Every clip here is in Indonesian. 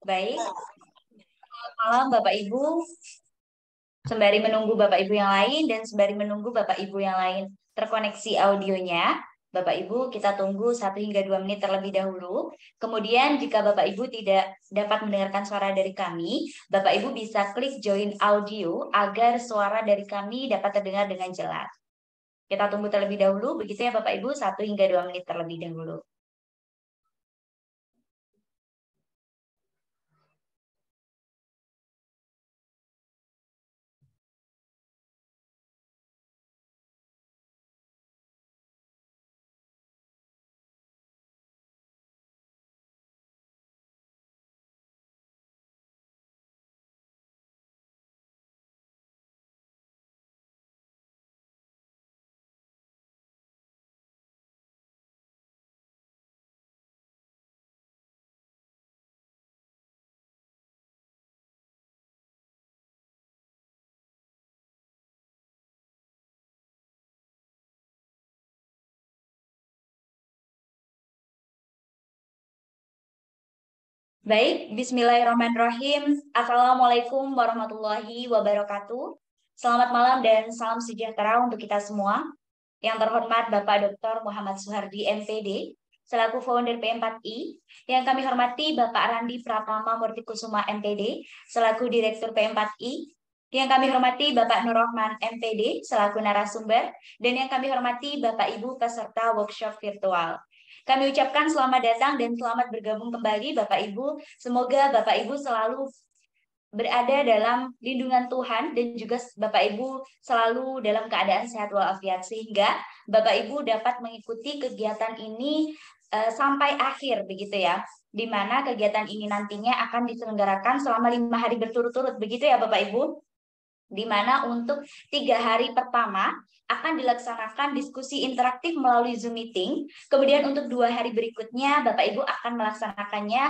Baik, malam Bapak Ibu. Sembari menunggu Bapak Ibu yang lain dan sembari menunggu Bapak Ibu yang lain terkoneksi audionya, Bapak Ibu kita tunggu 1 hingga 2 menit terlebih dahulu. Kemudian jika Bapak Ibu tidak dapat mendengarkan suara dari kami, Bapak Ibu bisa klik join audio agar suara dari kami dapat terdengar dengan jelas. Kita tunggu terlebih dahulu, begitu ya Bapak Ibu, 1 hingga 2 menit terlebih dahulu. Baik, Bismillahirrahmanirrahim. Assalamualaikum warahmatullahi wabarakatuh. Selamat malam dan salam sejahtera untuk kita semua. Yang terhormat Bapak Dr. Muhammad Suhardi, MPD, selaku founder P4I. Yang kami hormati Bapak Randi Pratama Murtikusuma, MPD, selaku Direktur P4I. Yang kami hormati Bapak Nur Rahman, MPD, selaku narasumber. Dan yang kami hormati Bapak Ibu peserta workshop virtual. Kami ucapkan selamat datang dan selamat bergabung kembali Bapak Ibu. Semoga Bapak Ibu selalu berada dalam lindungan Tuhan dan juga Bapak Ibu selalu dalam keadaan sehat walafiat sehingga Bapak Ibu dapat mengikuti kegiatan ini sampai akhir begitu ya. Di mana kegiatan ini nantinya akan diselenggarakan selama 5 hari berturut-turut begitu ya Bapak Ibu. Di mana untuk 3 hari pertama akan dilaksanakan diskusi interaktif melalui Zoom meeting. Kemudian untuk 2 hari berikutnya Bapak Ibu akan melaksanakannya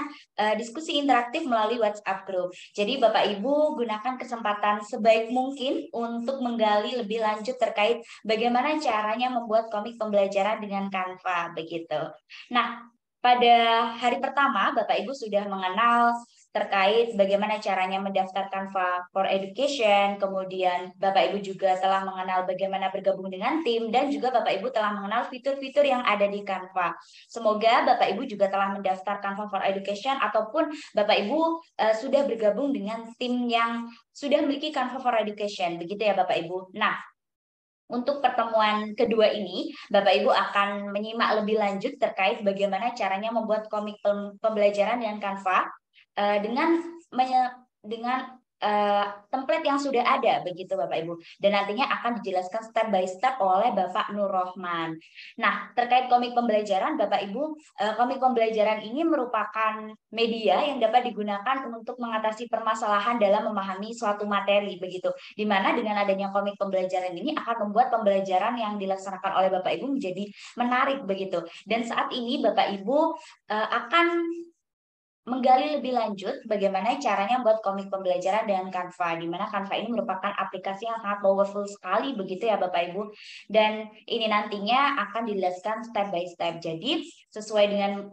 diskusi interaktif melalui WhatsApp group. Jadi Bapak Ibu gunakan kesempatan sebaik mungkin untuk menggali lebih lanjut terkait bagaimana caranya membuat komik pembelajaran dengan Canva begitu. Nah, pada hari pertama Bapak Ibu sudah mengenal terkait bagaimana caranya mendaftar Canva for Education, kemudian Bapak Ibu juga telah mengenal bagaimana bergabung dengan tim, dan juga Bapak Ibu telah mengenal fitur-fitur yang ada di Canva. Semoga Bapak Ibu juga telah mendaftar Canva for Education ataupun Bapak Ibu sudah bergabung dengan tim yang sudah memiliki Canva for Education, begitu ya Bapak Ibu. Nah, untuk pertemuan kedua ini, Bapak Ibu akan menyimak lebih lanjut terkait bagaimana caranya membuat komik pembelajaran dengan Canva dengan dengan template yang sudah ada begitu Bapak Ibu, dan nantinya akan dijelaskan step by step oleh Bapak Nur Rohman. Nah, terkait komik pembelajaran Bapak Ibu, komik pembelajaran ini merupakan media yang dapat digunakan untuk mengatasi permasalahan dalam memahami suatu materi begitu, di mana dengan adanya komik pembelajaran ini akan membuat pembelajaran yang dilaksanakan oleh Bapak Ibu menjadi menarik begitu. Dan saat ini Bapak Ibu akan menggali lebih lanjut bagaimana caranya membuat komik pembelajaran dengan Canva, di mana Canva ini merupakan aplikasi yang sangat powerful sekali begitu ya Bapak Ibu, dan ini nantinya akan dijelaskan step by step. Jadi sesuai dengan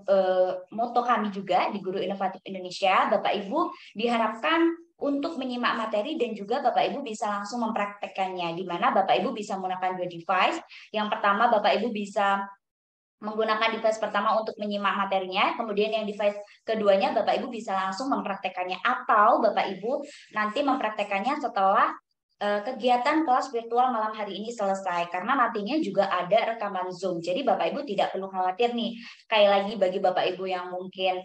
moto kami juga di Guru Inovatif Indonesia, Bapak Ibu diharapkan untuk menyimak materi dan juga Bapak Ibu bisa langsung mempraktekkannya, di mana Bapak Ibu bisa menggunakan 2 device. Yang pertama Bapak Ibu bisa menggunakan device pertama untuk menyimak materinya, kemudian yang device keduanya Bapak Ibu bisa langsung mempraktekannya, atau Bapak Ibu nanti mempraktekannya setelah kegiatan kelas virtual malam hari ini selesai, karena nantinya juga ada rekaman Zoom. Jadi Bapak Ibu tidak perlu khawatir nih. Sekali lagi bagi Bapak Ibu yang mungkin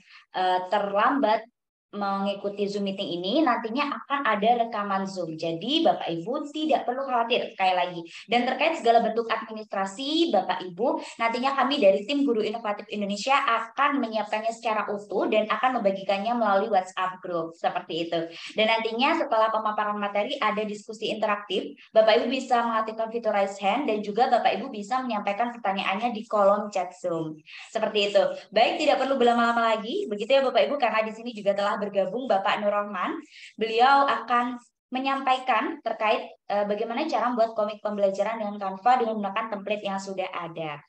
terlambat mengikuti Zoom meeting ini, nantinya akan ada rekaman Zoom. Jadi Bapak Ibu tidak perlu khawatir sekali lagi. Dan terkait segala bentuk administrasi Bapak Ibu, nantinya kami dari tim Guru Inovatif Indonesia akan menyiapkannya secara utuh dan akan membagikannya melalui WhatsApp group seperti itu. Dan nantinya setelah pemaparan materi ada diskusi interaktif, Bapak Ibu bisa mengaktifkan fitur raise hand dan juga Bapak Ibu bisa menyampaikan pertanyaannya di kolom chat Zoom. Seperti itu. Baik, tidak perlu berlama-lama lagi, begitu ya Bapak Ibu, karena di sini juga telah bergabung Bapak Nur Rahman. Beliau akan menyampaikan terkait bagaimana cara membuat komik pembelajaran dengan Canva dengan menggunakan template yang sudah ada.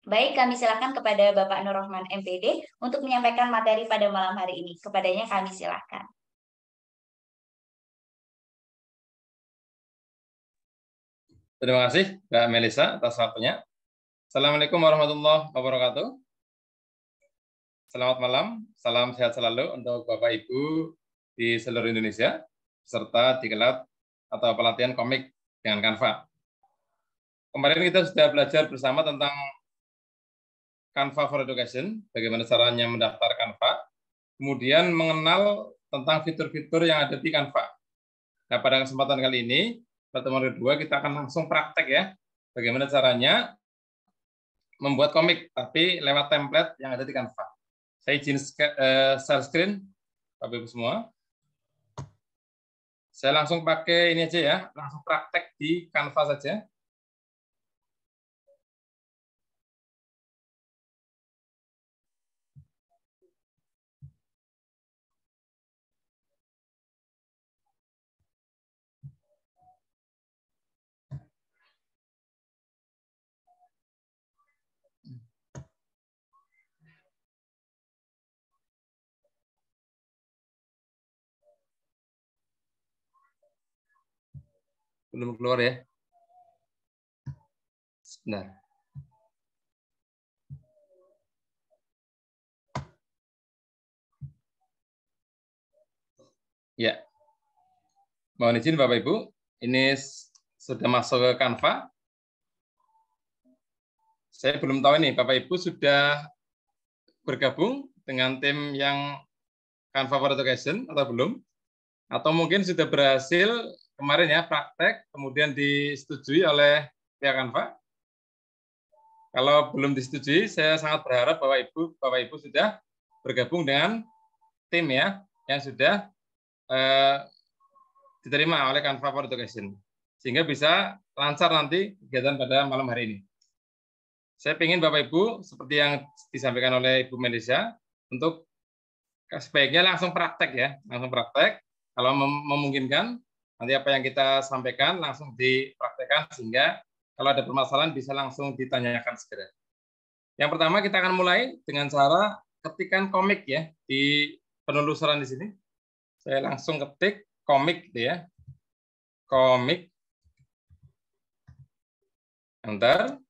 Baik, kami silakan kepada Bapak Nur Rahman MPD untuk menyampaikan materi pada malam hari ini. Kepadanya kami silakan. Terima kasih Mbak Melisa atas waktunya. Assalamualaikum warahmatullahi wabarakatuh. Selamat malam, salam sehat selalu untuk Bapak Ibu di seluruh Indonesia, serta diklat atau pelatihan komik dengan Canva. Kemarin kita sudah belajar bersama tentang Canva for Education, bagaimana caranya mendaftar Canva, kemudian mengenal tentang fitur-fitur yang ada di Canva. Nah, pada kesempatan kali ini, pertemuan kedua, kita akan langsung praktek ya, bagaimana caranya membuat komik, tapi lewat template yang ada di Canva. Saya izin share screen, Bapak Ibu semua. Saya langsung pakai ini aja ya, langsung praktek di Canva saja. Belum keluar ya. Sebentar. Ya. Mohon izin Bapak Ibu, ini sudah masuk ke Canva. Saya belum tahu ini Bapak Ibu sudah bergabung dengan tim yang Canva for Education atau belum? Atau mungkin sudah berhasil kemarin ya praktek, kemudian disetujui oleh pihak Canva. Kalau belum disetujui, saya sangat berharap Bapak Ibu sudah bergabung dengan tim ya yang sudah diterima oleh Canva for Education, sehingga bisa lancar nanti kegiatan pada malam hari ini. Saya ingin Bapak Ibu seperti yang disampaikan oleh Ibu Melisa untuk sebaiknya langsung praktek ya, langsung praktek. Kalau memungkinkan, nanti apa yang kita sampaikan langsung dipraktekkan sehingga kalau ada permasalahan bisa langsung ditanyakan segera. Yang pertama kita akan mulai dengan cara ketikan komik ya di penelusuran di sini. Saya langsung ketik komik gitu ya, komik, enter.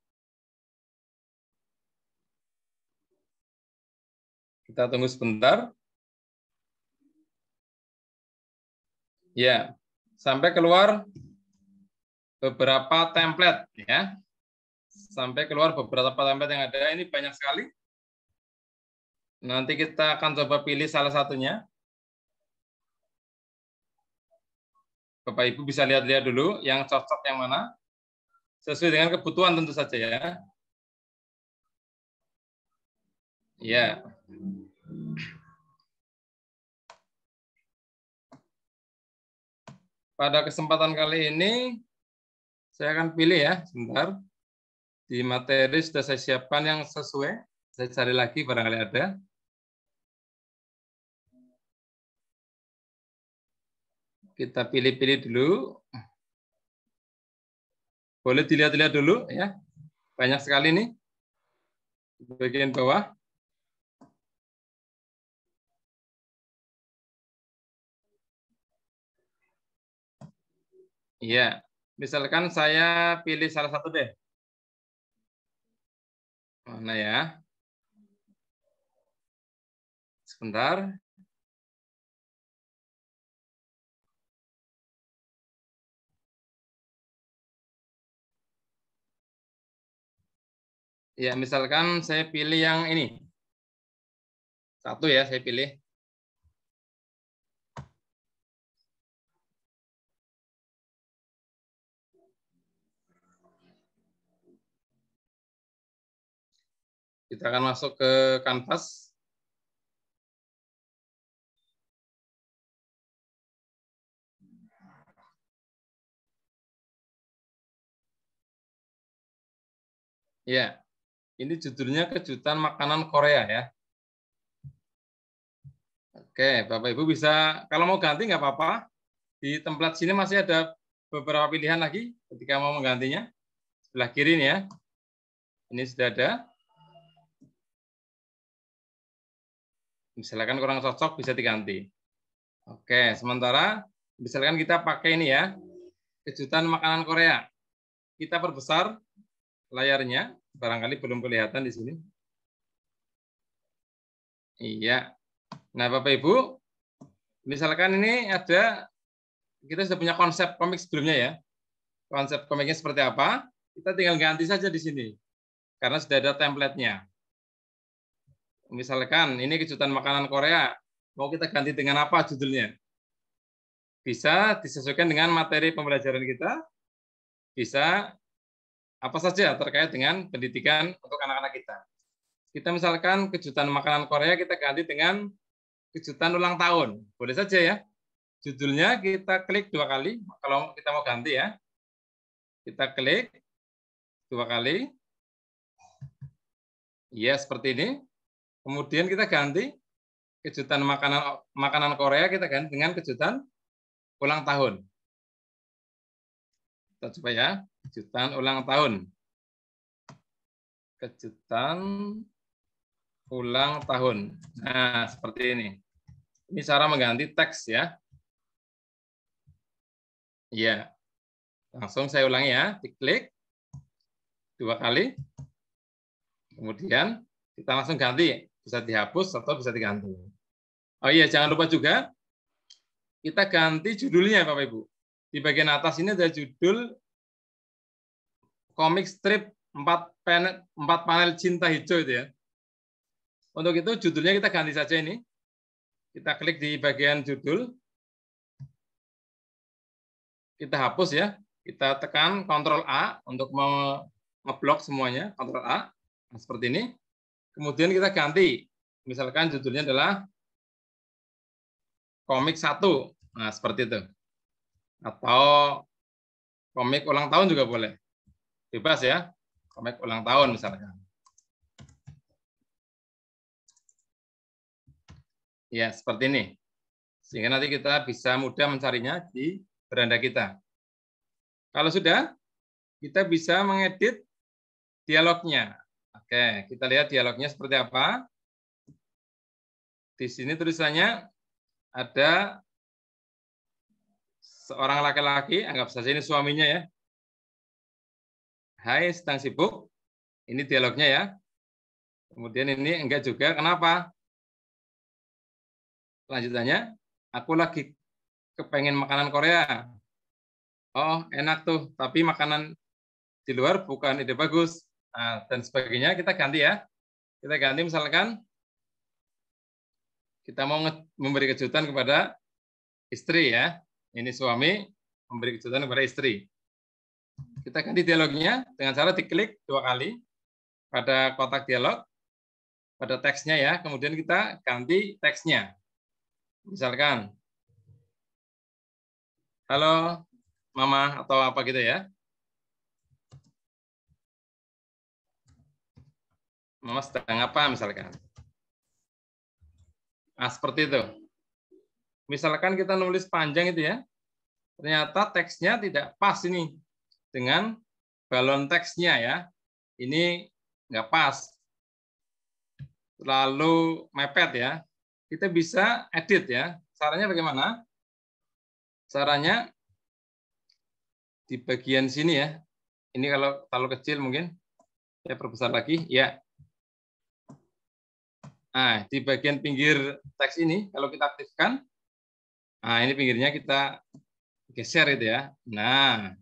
Kita tunggu sebentar. Ya, sampai keluar beberapa template ya. Sampai keluar beberapa template yang ada, ini banyak sekali. Nanti kita akan coba pilih salah satunya. Bapak Ibu bisa lihat-lihat dulu yang cocok yang mana. Sesuai dengan kebutuhan tentu saja ya. Ya. Pada kesempatan kali ini saya akan pilih ya, sebentar. Di materi sudah saya siapkan yang sesuai. Saya cari lagi barangkali ada. Kita pilih-pilih dulu. Boleh dilihat-lihat dulu ya. Banyak sekali nih. Di bagian bawah. Iya. Misalkan saya pilih salah satu deh. Mana ya? Sebentar. Ya, misalkan saya pilih yang ini. Satu ya, saya pilih. Kita akan masuk ke kanvas. Ya, ini judulnya kejutan makanan Korea ya. Oke, Bapak Ibu bisa, kalau mau ganti nggak apa-apa. Di template sini masih ada beberapa pilihan lagi ketika mau menggantinya. Sebelah kiri nih ya. Ini sudah ada. Misalkan kurang cocok bisa diganti. Oke, sementara misalkan kita pakai ini ya, kejutan makanan Korea. Kita perbesar layarnya, barangkali belum kelihatan di sini. Iya. Nah, Bapak Ibu, misalkan ini ada, kita sudah punya konsep komik sebelumnya ya. Konsep komiknya seperti apa? Kita tinggal ganti saja di sini. Karena sudah ada template-nya. Misalkan ini kejutan makanan Korea, mau kita ganti dengan apa judulnya? Bisa disesuaikan dengan materi pembelajaran kita, bisa apa saja terkait dengan pendidikan untuk anak-anak kita. Kita misalkan kejutan makanan Korea, kita ganti dengan kejutan ulang tahun. Boleh saja ya. Judulnya kita klik 2 kali, kalau kita mau ganti ya. Kita klik 2 kali. Ya, seperti ini. Kemudian kita ganti kejutan makanan Korea, kita ganti dengan kejutan ulang tahun. Kita coba ya, kejutan ulang tahun. Kejutan ulang tahun. Nah, seperti ini. Ini cara mengganti teks ya. Iya. Langsung saya ulangi ya, diklik 2 kali. Kemudian kita langsung ganti, bisa dihapus atau bisa diganti. Oh iya, jangan lupa juga kita ganti judulnya Bapak Ibu. Di bagian atas ini ada judul komik strip 4 panel cinta hijau itu ya. Untuk itu judulnya kita ganti saja ini. Kita klik di bagian judul. Kita hapus ya. Kita tekan Ctrl A untuk ngeblok semuanya, Ctrl A. Nah, seperti ini. Kemudian kita ganti. Misalkan judulnya adalah komik 1. Nah, seperti itu. Atau komik ulang tahun juga boleh. Bebas ya. Komik ulang tahun misalkan. Ya, seperti ini. Sehingga nanti kita bisa mudah mencarinya di beranda kita. Kalau sudah, kita bisa mengedit dialognya. Oke, kita lihat dialognya seperti apa. Di sini tulisannya ada seorang laki-laki, anggap saja ini suaminya ya. Hai, sedang sibuk. Ini dialognya ya. Kemudian ini enggak juga. Kenapa? Lanjutannya, aku lagi kepengen makanan Korea. Oh, enak tuh, tapi makanan di luar bukan ide bagus. Nah, dan sebagainya kita ganti ya. Kita ganti misalkan kita mau memberi kejutan kepada istri ya. Ini suami memberi kejutan kepada istri. Kita ganti dialognya dengan cara diklik 2 kali pada kotak dialog, pada teksnya ya. Kemudian kita ganti teksnya. Misalkan, halo Mama atau apa gitu ya. Mama sedang apa misalkan. Nah, seperti itu. Misalkan kita nulis panjang itu ya, ternyata teksnya tidak pas ini dengan balon teksnya ya. Ini nggak pas. Lalu mepet ya. Kita bisa edit ya. Caranya bagaimana? Caranya di bagian sini ya. Ini kalau terlalu kecil mungkin. Saya perbesar lagi. Ya. Nah, di bagian pinggir teks ini, kalau kita aktifkan, nah ini pinggirnya kita geser itu ya. Nah,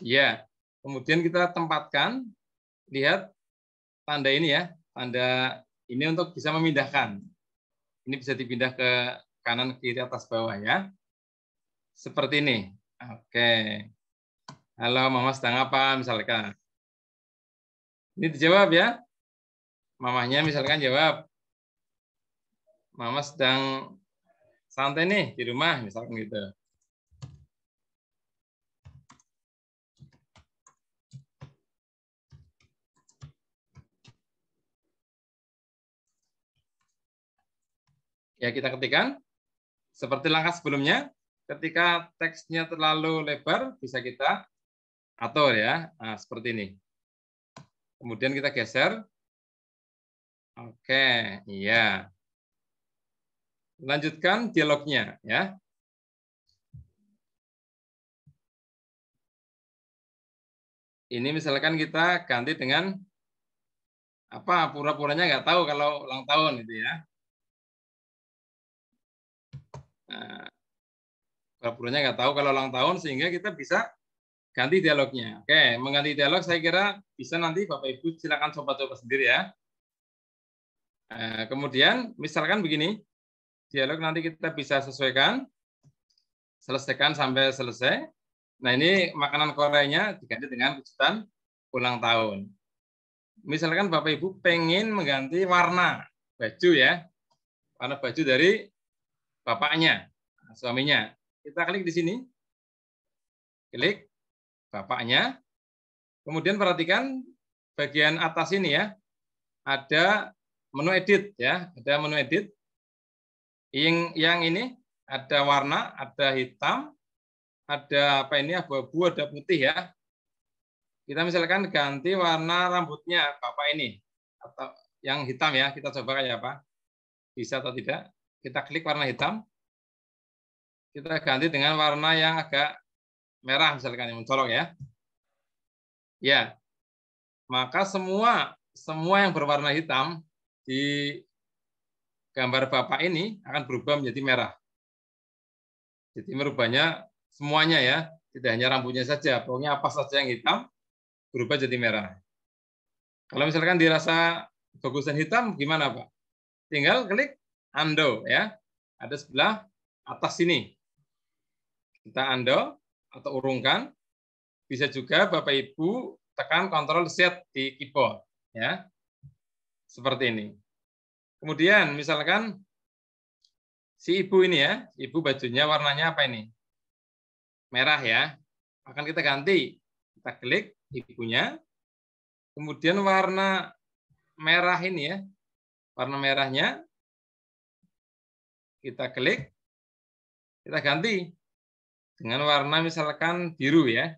ya. Kemudian kita tempatkan, lihat tanda ini ya, tanda ini untuk bisa memindahkan. Ini bisa dipindah ke kanan, kiri, atas, bawah ya. Seperti ini. Oke. Halo, Mama sedang apa misalkan. Ini dijawab ya. Mamanya misalkan jawab, Mama sedang santai nih di rumah, misalkan gitu. Ya, kita ketikkan. Seperti langkah sebelumnya, ketika teksnya terlalu lebar, bisa kita atur ya. Nah, seperti ini. Kemudian kita geser. Oke, iya. lanjutkan dialognya ya. Ini misalkan kita ganti dengan apa, pura-puranya nggak tahu kalau ulang tahun itu ya. Nah, pura-puranya nggak tahu kalau ulang tahun sehingga kita bisa ganti dialognya. Oke, mengganti dialog saya kira bisa nanti Bapak Ibu silakan coba-coba sendiri ya. Kemudian misalkan begini, dialog nanti kita bisa sesuaikan, selesaikan sampai selesai. Nah ini makanan Koreanya diganti dengan kejutan ulang tahun. Misalkan Bapak Ibu pengen mengganti warna baju ya, warna baju dari bapaknya, suaminya. Kita klik di sini, klik bapaknya. Kemudian perhatikan bagian atas ini ya, ada menu edit ya, ada menu edit. Yang ini ada warna, ada hitam, ada apa ini, abu-abu, ada putih ya. Kita misalkan ganti warna rambutnya bapak ini atau yang hitam ya, kita coba kayak apa, bisa atau tidak. Kita klik warna hitam, kita ganti dengan warna yang agak merah misalkan, yang mencolok ya. Ya, maka semua yang berwarna hitam di gambar bapak ini akan berubah menjadi merah. Jadi merubahnya semuanya ya, tidak hanya rambutnya saja, pokoknya apa saja yang hitam berubah jadi merah. Kalau misalkan dirasa bagusan hitam, gimana Pak? Tinggal klik undo ya, ada sebelah atas sini. Kita undo atau urungkan. Bisa juga Bapak Ibu tekan Ctrl Z di keyboard ya. Seperti ini. Kemudian misalkan si ibu ini ya, ibu bajunya warnanya apa ini? Merah ya. Akan kita ganti. Kita klik ibunya. Kemudian warna merah ini ya. Warna merahnya kita klik. Kita ganti dengan warna misalkan biru ya.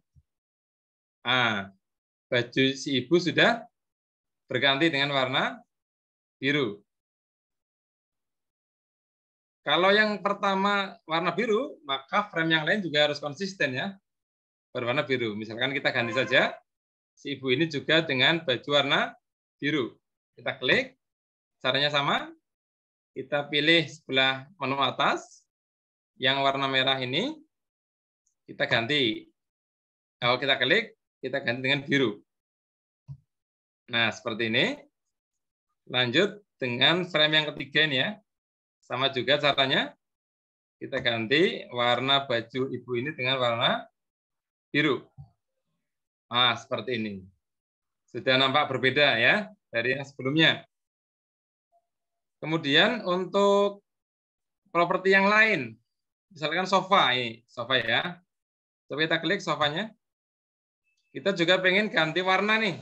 Nah, baju si ibu sudah berganti dengan warna biru. Kalau yang pertama warna biru, maka frame yang lain juga harus konsisten ya, berwarna biru. Misalkan kita ganti saja, si ibu ini juga dengan baju warna biru. Kita klik, caranya sama. Kita pilih sebelah menu atas, yang warna merah ini, kita ganti. Kalau kita klik, kita ganti dengan biru. Nah, seperti ini. Lanjut dengan frame yang ketiga ini ya. Sama juga caranya. Kita ganti warna baju ibu ini dengan warna biru. Nah, seperti ini. Sudah nampak berbeda ya dari yang sebelumnya. Kemudian untuk properti yang lain, misalkan sofa ini, sofa ya. Coba kita klik sofanya. Kita juga pengen ganti warna nih.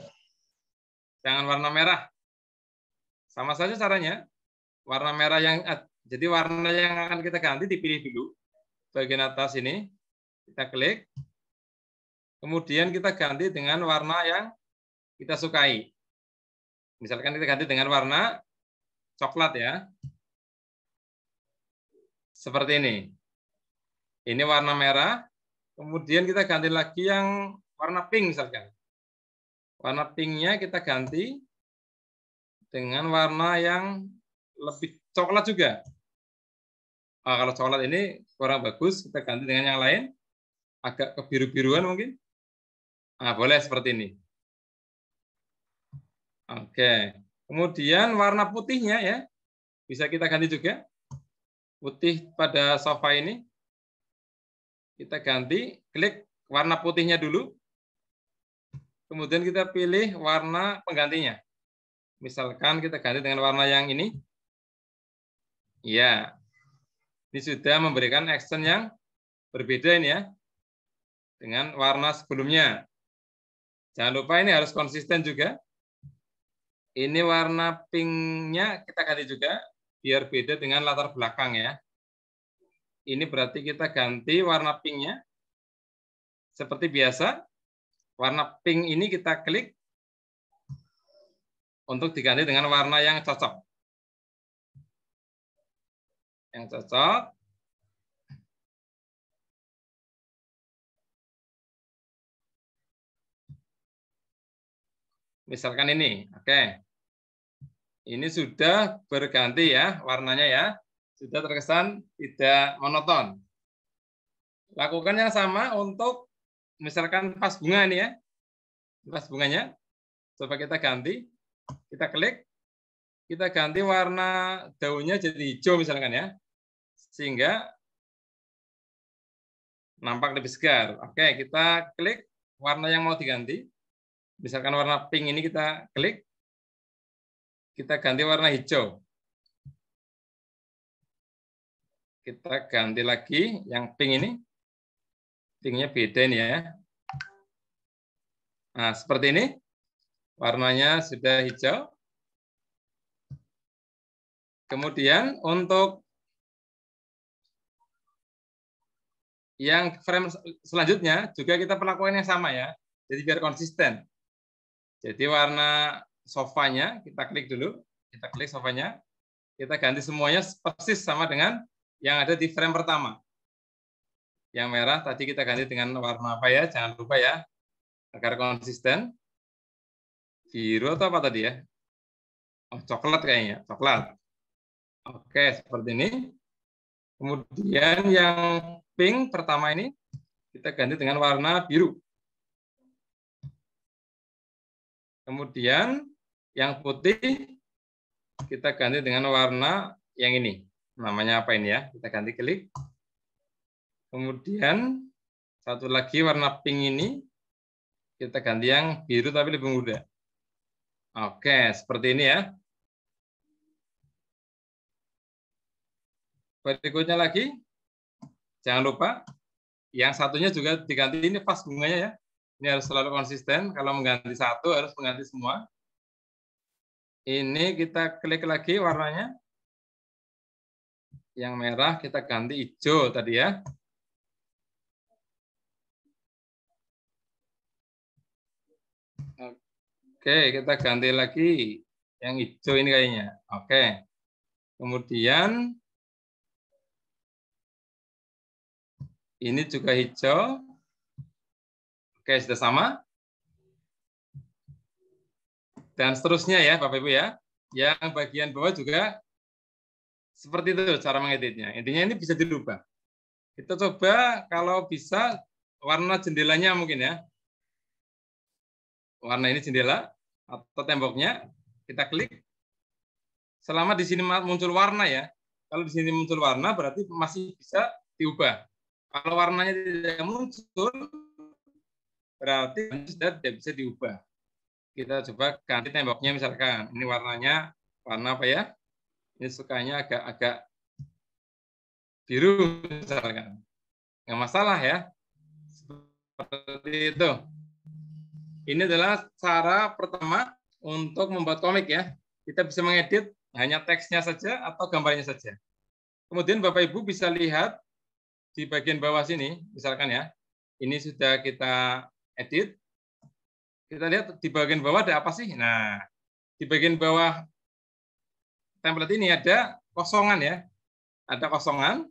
Jangan warna merah. Sama saja caranya. Warna merah yang jadi warna yang akan kita ganti dipilih dulu. Bagian atas ini kita klik. Kemudian kita ganti dengan warna yang kita sukai. Misalkan kita ganti dengan warna coklat ya. Seperti ini. Ini warna merah. Kemudian kita ganti lagi yang warna pink misalkan. Warna pinknya kita ganti dengan warna yang lebih coklat juga. Nah, kalau coklat ini kurang bagus, kita ganti dengan yang lain. Agak kebiru-biruan mungkin. Nah, boleh seperti ini. Oke. Kemudian warna putihnya ya, bisa kita ganti juga. Putih pada sofa ini. Kita ganti, klik warna putihnya dulu. Kemudian kita pilih warna penggantinya. Misalkan kita ganti dengan warna yang ini. Ya, ini sudah memberikan action yang berbeda ini ya. Dengan warna sebelumnya. Jangan lupa ini harus konsisten juga. Ini warna pinknya kita ganti juga. Biar beda dengan latar belakang ya. Ini berarti kita ganti warna pinknya. Seperti biasa. Warna pink ini kita klik untuk diganti dengan warna yang cocok. yang cocok. Misalkan ini, oke. Ini sudah berganti ya warnanya ya. Sudah terkesan tidak monoton. Lakukan yang sama untuk misalkan vas bunga ini ya. Vas bunganya. Coba kita ganti. Kita klik. Kita ganti warna daunnya jadi hijau misalkan ya. Sehingga nampak lebih segar. Oke, kita klik warna yang mau diganti. Misalkan warna pink ini kita klik. Kita ganti warna hijau. Kita ganti lagi yang pink ini. Pinknya beda ini ya. Nah, seperti ini. Warnanya sudah hijau. Kemudian untuk yang frame selanjutnya juga kita perlakukan yang sama ya. Jadi biar konsisten. Jadi warna sofanya kita klik dulu. Kita klik sofanya. Kita ganti semuanya persis sama dengan yang ada di frame pertama. Yang merah tadi kita ganti dengan warna apa ya? Jangan lupa ya. Agar konsisten. Biru atau apa tadi ya? Oh, coklat kayaknya. Coklat. Oke, seperti ini. Kemudian yang pink pertama ini kita ganti dengan warna biru. Kemudian yang putih kita ganti dengan warna yang ini. Namanya apa ini ya? Kita ganti klik. Kemudian satu lagi warna pink ini kita ganti yang biru tapi lebih muda. Oke, seperti ini ya. Berikutnya lagi, jangan lupa yang satunya juga diganti ini vas bunganya ya. Ini harus selalu konsisten. Kalau mengganti satu harus mengganti semua. Ini kita klik lagi warnanya. Yang merah kita ganti hijau tadi ya. Oke, kita ganti lagi yang hijau ini kayaknya. Oke. Kemudian ini juga hijau. Oke, sudah sama. Dan seterusnya ya, Bapak Ibu ya. Yang bagian bawah juga seperti itu cara mengeditnya. Intinya ini bisa dirubah. Kita coba kalau bisa warna jendelanya mungkin ya. Warna ini jendela atau temboknya, kita klik. Selama di sini muncul warna ya. Kalau di sini muncul warna berarti masih bisa diubah. Kalau warnanya tidak muncul, berarti sudah tidak bisa diubah. Kita coba ganti temboknya misalkan. Ini warnanya warna apa ya? Ini sukanya agak biru misalkan. Nggak masalah ya. Seperti itu. Ini adalah cara pertama untuk membuat komik ya. Kita bisa mengedit hanya teksnya saja atau gambarnya saja. Kemudian Bapak Ibu bisa lihat di bagian bawah sini, misalkan ya. Ini sudah kita edit. Kita lihat di bagian bawah ada apa sih? Nah, di bagian bawah template ini ada kosongan ya. Ada kosongan.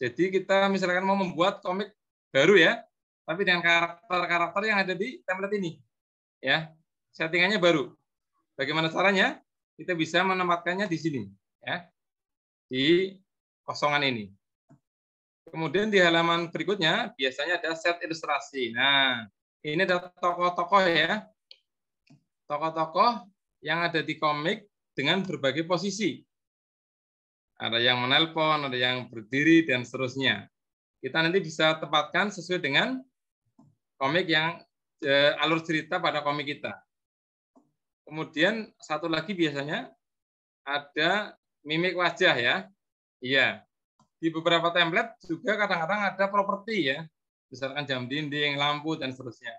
Jadi kita misalkan mau membuat komik baru ya, tapi dengan karakter-karakter yang ada di template ini. Ya, settingannya baru. Bagaimana caranya? Kita bisa menempatkannya di sini ya. Di kosongan ini. Kemudian di halaman berikutnya biasanya ada set ilustrasi. Nah, ini ada tokoh-tokoh ya. Tokoh-tokoh yang ada di komik dengan berbagai posisi. Ada yang menelpon, ada yang berdiri, dan seterusnya. Kita nanti bisa tempatkan sesuai dengan komik yang alur cerita pada komik kita. Kemudian satu lagi biasanya ada mimik wajah ya. Iya. Di beberapa template juga kadang-kadang ada properti ya. Misalkan jam dinding, lampu, dan seterusnya.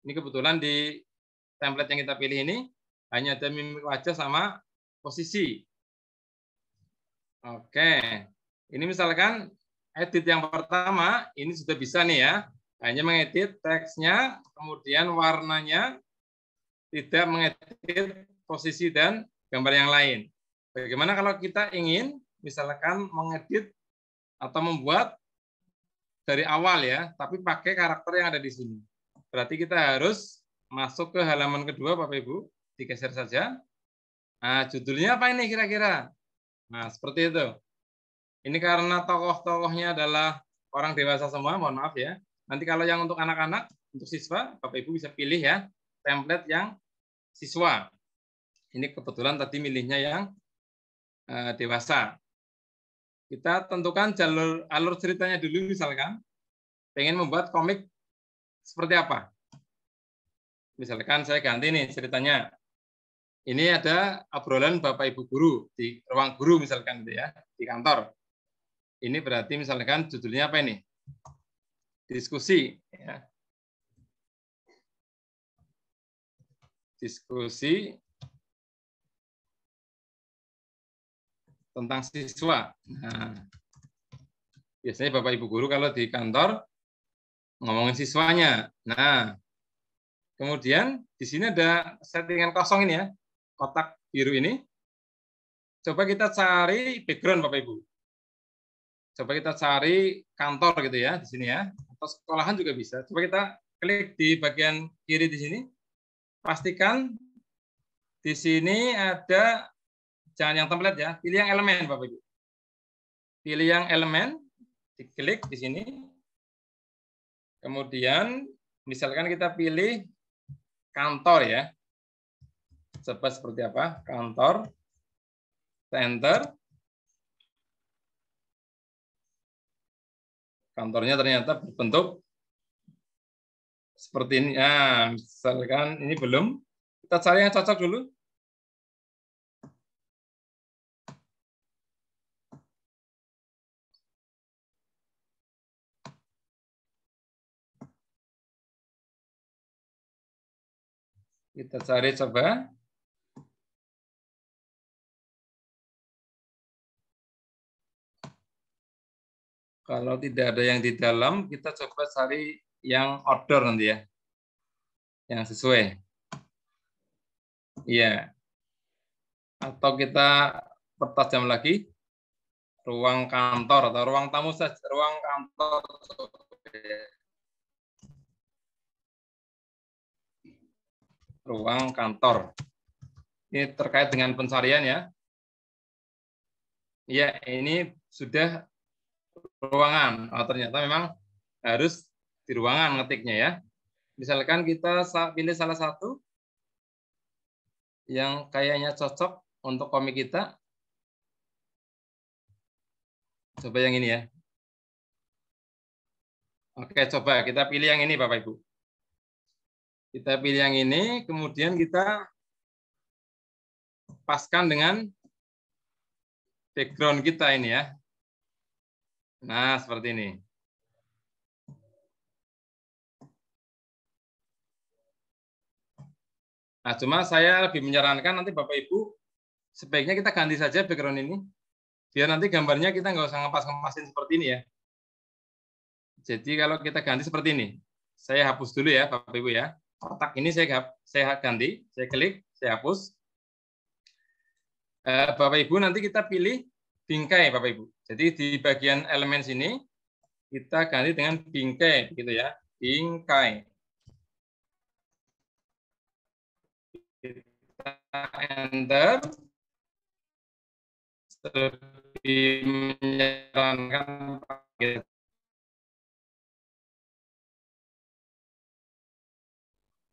Ini kebetulan di template yang kita pilih ini hanya ada mimik wajah sama posisi. Oke. Ini misalkan edit yang pertama, ini sudah bisa nih ya. Hanya mengedit teksnya, kemudian warnanya, tidak mengedit posisi dan gambar yang lain. Bagaimana kalau kita ingin misalkan mengedit atau membuat dari awal ya, tapi pakai karakter yang ada di sini. Berarti kita harus masuk ke halaman kedua, Bapak Ibu. Digeser saja. Nah, judulnya apa ini kira-kira? Nah, seperti itu. Ini karena tokoh-tokohnya adalah orang dewasa semua, mohon maaf ya. Nanti kalau yang untuk anak-anak, untuk siswa, Bapak Ibu bisa pilih ya, template yang siswa. Ini kebetulan tadi milihnya yang dewasa. Kita tentukan alur ceritanya dulu, misalkan pengen membuat komik seperti apa. Misalkan saya ganti nih ceritanya. Ini ada obrolan Bapak Ibu guru di ruang guru misalkan ya, di kantor. Ini berarti misalkan judulnya apa ini? Diskusi ya. Diskusi tentang siswa. Nah, biasanya Bapak Ibu guru kalau di kantor ngomongin siswanya. Nah, kemudian di sini ada settingan kosong ini ya, kotak biru ini. Coba kita cari background Bapak Ibu. Coba kita cari kantor gitu ya di sini ya, atau sekolahan juga bisa. Coba kita klik di bagian kiri di sini. Pastikan di sini ada, jangan yang template ya, pilih yang elemen Bapak Ibu. Pilih yang elemen, diklik di sini. Kemudian misalkan kita pilih kantor ya. Coba seperti apa? Kantor. Enter. Kantornya ternyata berbentuk seperti ini. Nah, misalkan ini belum. Kita cari yang cocok dulu. Kita cari coba. Kalau tidak ada yang di dalam, kita coba cari yang outdoor nanti ya. Yang sesuai. Iya. Atau kita pertajam lagi. Ruang kantor atau ruang tamu saja. Ruang kantor. Ruang kantor. Ini terkait dengan pencarian ya. Ya, ini sudah ruangan. Oh, ternyata memang harus di ruangan ngetiknya ya. Misalkan kita pilih salah satu yang kayaknya cocok untuk komik kita. Coba yang ini ya. Oke, coba kita pilih yang ini Bapak Ibu. Kita pilih yang ini, kemudian kita paskan dengan background kita ini ya. Nah, seperti ini. Nah, cuma saya lebih menyarankan nanti Bapak Ibu, sebaiknya kita ganti saja background ini. Biar nanti gambarnya kita nggak usah ngepas-ngepasin seperti ini ya. Jadi kalau kita ganti seperti ini, saya hapus dulu ya Bapak Ibu ya. Kotak ini saya ganti, saya klik, saya hapus. Bapak Ibu nanti kita pilih bingkai Bapak Ibu. Jadi di bagian elemen sini kita ganti dengan bingkai gitu ya, bingkai. Kita enter. Lebih menyarankan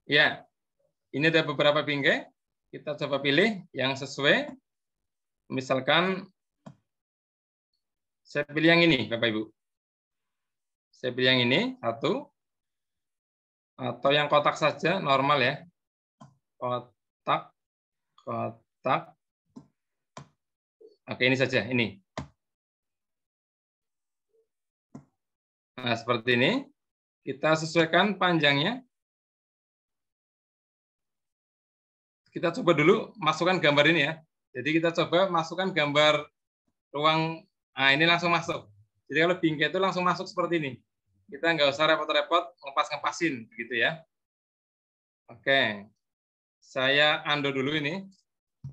ya, ini ada beberapa bingkai. Kita coba pilih yang sesuai. Misalkan saya pilih yang ini, Bapak Ibu. Saya pilih yang ini, satu. Atau yang kotak saja, normal ya. Kotak, kotak. Oke, ini saja, ini. Nah, seperti ini. Kita sesuaikan panjangnya. Kita coba dulu masukkan gambar ini ya. Jadi kita coba masukkan gambar ruang, nah ini langsung masuk. Jadi kalau bingkai itu langsung masuk seperti ini. Kita nggak usah repot-repot ngepas-ngepasin, begitu ya. Oke, saya undo dulu ini.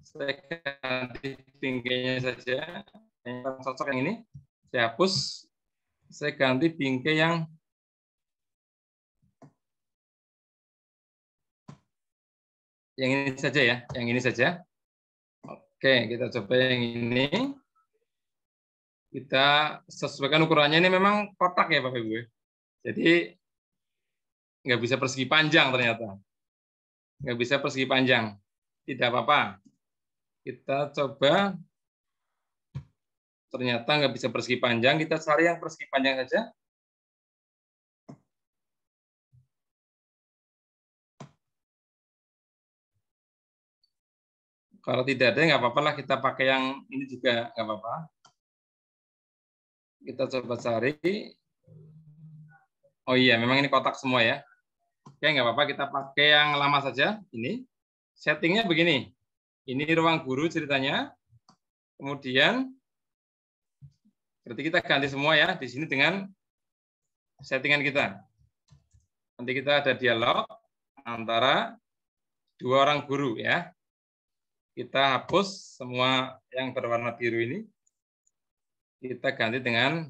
Saya ganti bingkainya saja. Yang cocok yang ini. Saya hapus. Saya ganti bingkai yang ini saja ya. Yang ini saja. Oke, kita coba yang ini. Kita sesuaikan ukurannya. Ini memang kotak ya Bapak Ibu. Jadi nggak bisa persegi panjang ternyata. Nggak bisa persegi panjang. Tidak apa-apa. Kita coba. Ternyata nggak bisa persegi panjang. Kita cari yang persegi panjang saja. Kalau tidak ada, nggak apa-apa lah. Kita pakai yang ini juga nggak apa-apa. Kita coba cari. Oh iya, memang ini kotak semua ya. Oke, nggak apa-apa. Kita pakai yang lama saja. Ini settingnya begini. Ini ruang guru ceritanya. Kemudian berarti kita ganti semua ya di sini dengan settingan kita. Nanti kita ada dialog antara dua orang guru ya. Kita hapus semua yang berwarna biru ini. Kita ganti dengan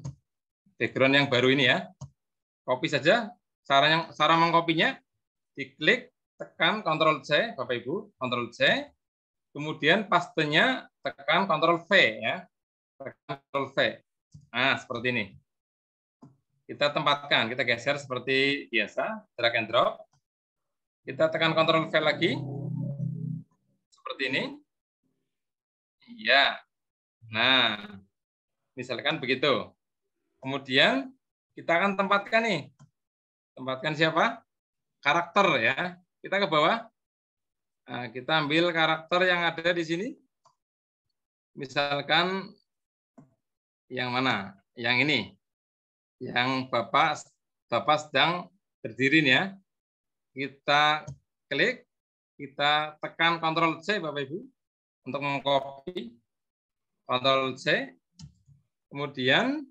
background yang baru ini ya. Copy saja. Cara mengkopinya, diklik, tekan Ctrl C, Bapak Ibu, Ctrl C. Kemudian pastenya tekan Ctrl V ya. Tekan Ctrl V. Nah, seperti ini. Kita tempatkan, kita geser seperti biasa, drag and drop. Kita tekan Ctrl V lagi. Seperti ini. Iya. Nah, misalkan begitu. Kemudian kita akan tempatkan nih. Tempatkan siapa? Karakter ya. Kita ke bawah. Nah, kita ambil karakter yang ada di sini. Misalkan yang mana? Yang ini. Yang Bapak sedang berdiri nih ya. Kita klik, kita tekan Ctrl C Bapak Ibu untuk mengcopy. Ctrl C. Kemudian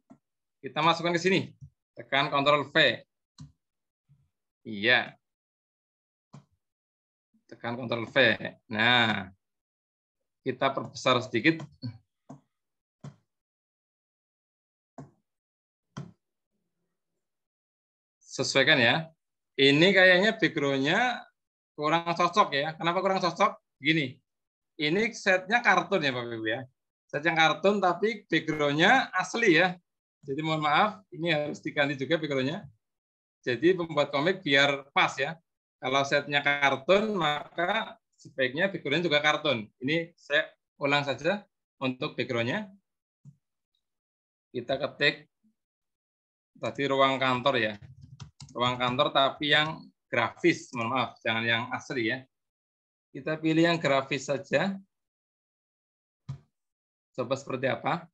kita masukkan ke sini. Tekan Ctrl V. Iya. Tekan Ctrl V. Nah, kita perbesar sedikit. Sesuaikan ya. Ini kayaknya background-nya kurang cocok ya. Kenapa kurang cocok? Gini. Ini setnya kartun ya Bapak Ibu ya. Set yang kartun tapi background-nya asli ya. Jadi mohon maaf, ini harus diganti juga background-nya. Jadi pembuat komik biar pas ya. Kalau setnya kartun, maka sebaiknya background-nya juga kartun. Ini saya ulang saja untuk background-nya. Kita ketik tadi ruang kantor ya. Ruang kantor tapi yang grafis, mohon maaf, jangan yang asli ya. Kita pilih yang grafis saja. Coba seperti apa?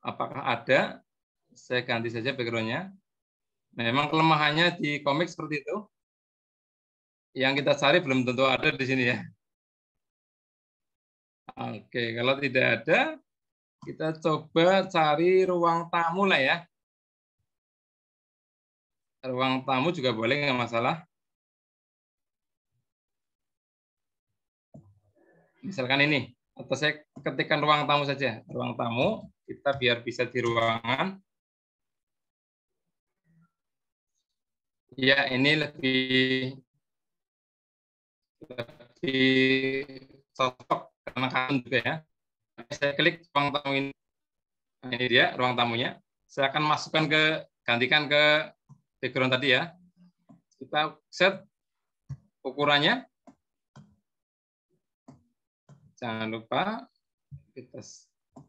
Apakah ada? Saya ganti saja background-nya. Memang kelemahannya di komik seperti itu. Yang kita cari belum tentu ada di sini ya. Oke, kalau tidak ada, kita coba cari ruang tamu lah ya. Ruang tamu juga boleh, nggak masalah. Misalkan ini, atau saya ketikkan ruang tamu saja. Ruang tamu, kita biar bisa di ruangan. Ya, ini lebih cocok karena kan juga ya. Saya klik ruang tamu ini. Nah, ini dia ruang tamunya. Saya akan masukkan gantikan ke background tadi ya. Kita set ukurannya. Jangan lupa kita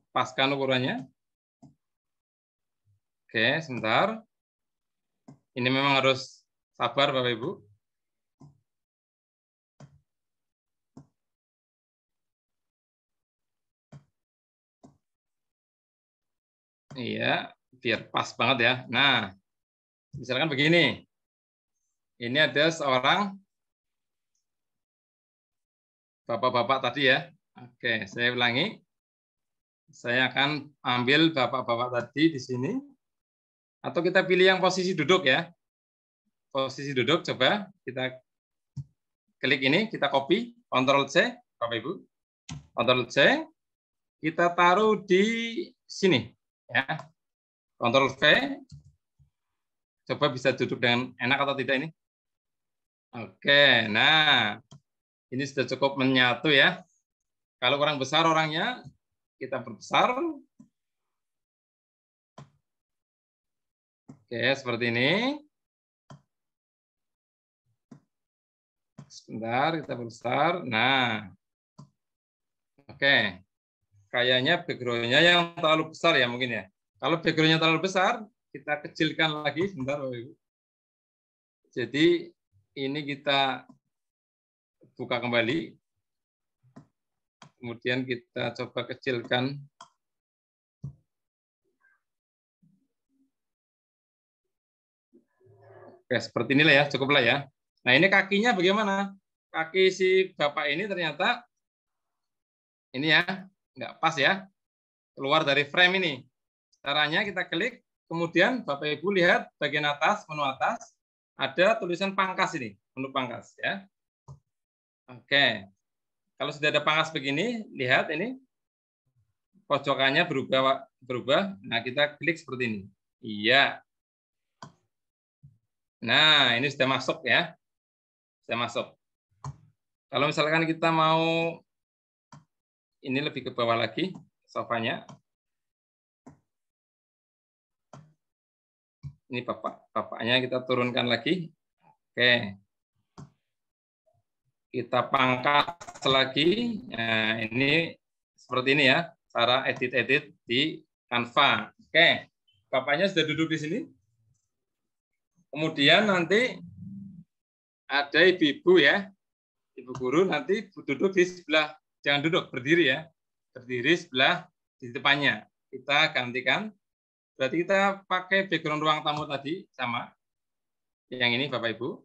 paskan ukurannya. Oke, sebentar. Ini memang harus sabar Bapak Ibu. Iya, biar pas banget ya. Nah, misalkan begini. Ini ada seorang bapak-bapak tadi ya. Oke, saya ulangi. Saya akan ambil bapak-bapak tadi di sini. Atau kita pilih yang posisi duduk ya. Posisi duduk, coba kita klik ini, kita copy, Ctrl C, Bapak Ibu. Ctrl C. kita taruh di sini. Ya. Ctrl V. Coba bisa duduk dengan enak atau tidak ini? Oke, nah ini sudah cukup menyatu ya. Kalau kurang besar orangnya, kita perbesar. Oke, seperti ini. Sebentar, kita perbesar. Nah, oke. Kayaknya background-nya yang terlalu besar ya mungkin ya. Kalau background-nya terlalu besar, kita kecilkan lagi. Sebentar, Bapak Ibu. Jadi ini kita buka kembali. Kemudian kita coba kecilkan. Oke, seperti inilah ya, cukuplah ya. Nah, ini kakinya bagaimana? Kaki si Bapak ini ternyata ini ya, nggak pas ya. Keluar dari frame ini. Caranya kita klik, kemudian Bapak Ibu lihat bagian atas, menu atas, ada tulisan pangkas ini, menu pangkas ya. Oke. Kalau sudah ada pangkas begini, lihat ini pojokannya berubah. Nah, kita klik seperti ini. Iya. Nah, ini sudah masuk ya. Sudah masuk. Kalau misalkan kita mau ini lebih ke bawah lagi sofanya. Ini bapaknya kita turunkan lagi. Oke. Kita pangkas lagi. Nah, ini seperti ini ya, cara edit-edit di Canva. Oke. Bapaknya sudah duduk di sini. Kemudian nanti ada ibu-ibu ya, ibu guru nanti duduk di sebelah, jangan duduk, berdiri ya, berdiri sebelah di depannya. Kita gantikan, berarti kita pakai background ruang tamu tadi sama, yang ini Bapak Ibu.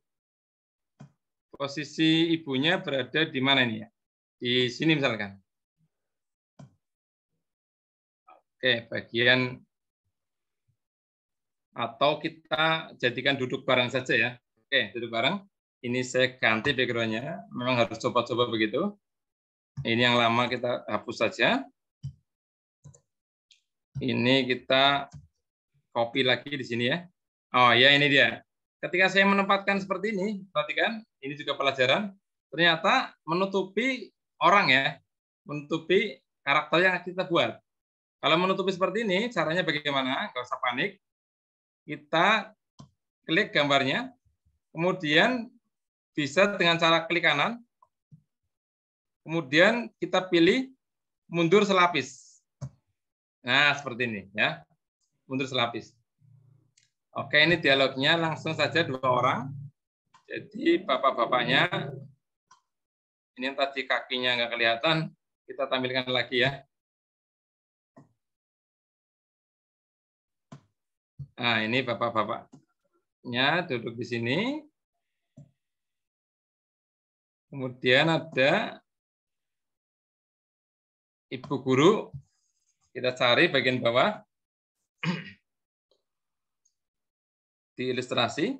Posisi ibunya berada di mana ini ya? Di sini misalkan. Oke, bagian atau kita jadikan duduk bareng saja ya. Oke, duduk bareng. Ini saya ganti background-nya. Memang harus coba-coba begitu. Ini yang lama kita hapus saja. Ini kita copy lagi di sini ya. Oh ya, ini dia. Ketika saya menempatkan seperti ini, perhatikan, ini juga pelajaran. Ternyata menutupi orang ya, menutupi karakter yang kita buat. Kalau menutupi seperti ini, caranya bagaimana? Nggak usah panik. Kita klik gambarnya, kemudian bisa dengan cara klik kanan, kemudian kita pilih mundur selapis. Nah, seperti ini ya, mundur selapis. Oke, ini dialognya langsung saja 2 orang. Jadi bapak-bapaknya, ini yang tadi kakinya nggak kelihatan, kita tampilkan lagi ya. Nah, ini bapak-bapaknya duduk di sini. Kemudian ada ibu guru. Kita cari bagian bawah. Di ilustrasi.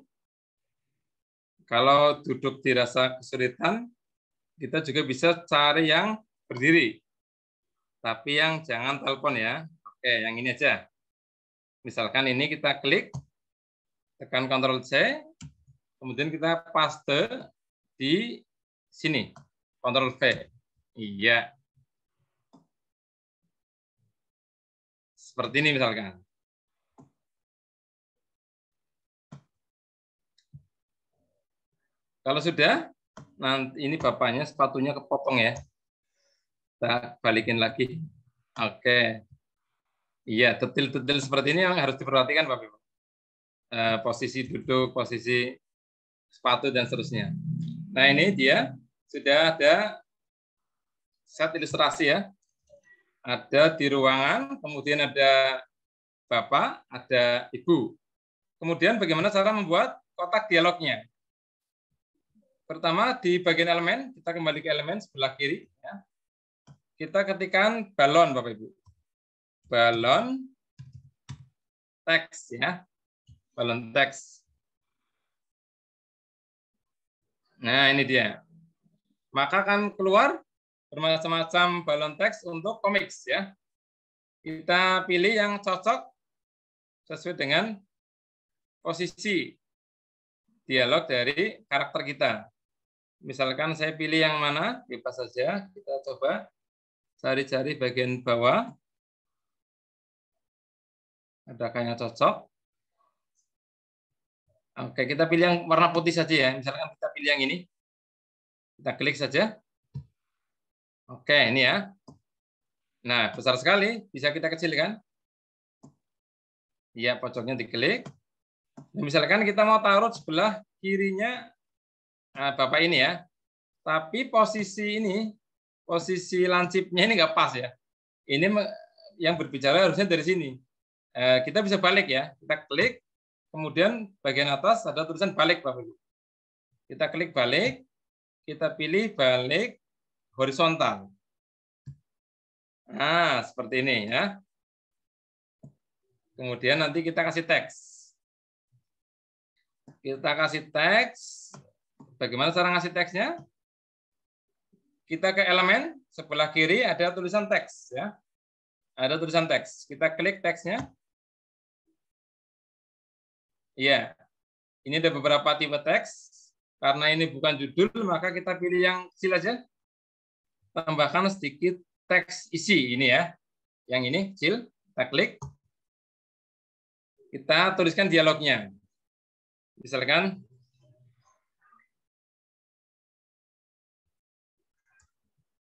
Kalau duduk dirasa kesulitan, kita juga bisa cari yang berdiri. Tapi yang jangan telepon ya. Oke, yang ini aja. Misalkan ini kita klik, tekan Ctrl C, kemudian kita paste di sini, Ctrl V. Iya. Seperti ini misalkan. Kalau sudah, nanti ini bapaknya sepatunya kepotong ya. Kita balikin lagi. Oke. Iya, detail-detail seperti ini yang harus diperhatikan Bapak Ibu. Posisi duduk, posisi sepatu, dan seterusnya. Nah, ini dia sudah ada set ilustrasi ya. Ada di ruangan, kemudian ada Bapak, ada Ibu. Kemudian bagaimana cara membuat kotak dialognya? Pertama, di bagian elemen, kita kembali ke elemen sebelah kiri. Ya. Kita ketikkan balon, Bapak Ibu. Balon teks ya, balon teks. Nah, ini dia. Maka akan keluar bermacam-macam balon teks untuk komik ya. Kita pilih yang cocok sesuai dengan posisi dialog dari karakter kita. Misalkan saya pilih yang mana, bebas saja. Kita coba cari-cari bagian bawah. Adakah yang cocok? Oke, kita pilih yang warna putih saja ya. Misalkan kita pilih yang ini. Kita klik saja. Oke, ini ya. Nah, besar sekali. Bisa kita kecilkan. Ya, pojoknya diklik. Nah, misalkan kita mau taruh sebelah kirinya Bapak ini ya. Tapi posisi ini, posisi lancipnya ini nggak pas ya. Ini yang berbicara harusnya dari sini. Kita bisa balik ya. Kita klik, kemudian bagian atas ada tulisan balik, Bapak Ibu. Kita klik balik, kita pilih balik horizontal. Nah, seperti ini ya. Kemudian nanti kita kasih teks. Kita kasih teks. Bagaimana cara ngasih teksnya? Kita ke elemen, sebelah kiri ada tulisan teks ya. Ada tulisan teks. Kita klik teksnya. Iya. Ini ada beberapa tipe teks. Karena ini bukan judul, maka kita pilih yang kecil aja. Tambahkan sedikit teks isi ini ya. Yang ini kecil, kita klik. Kita tuliskan dialognya. Misalkan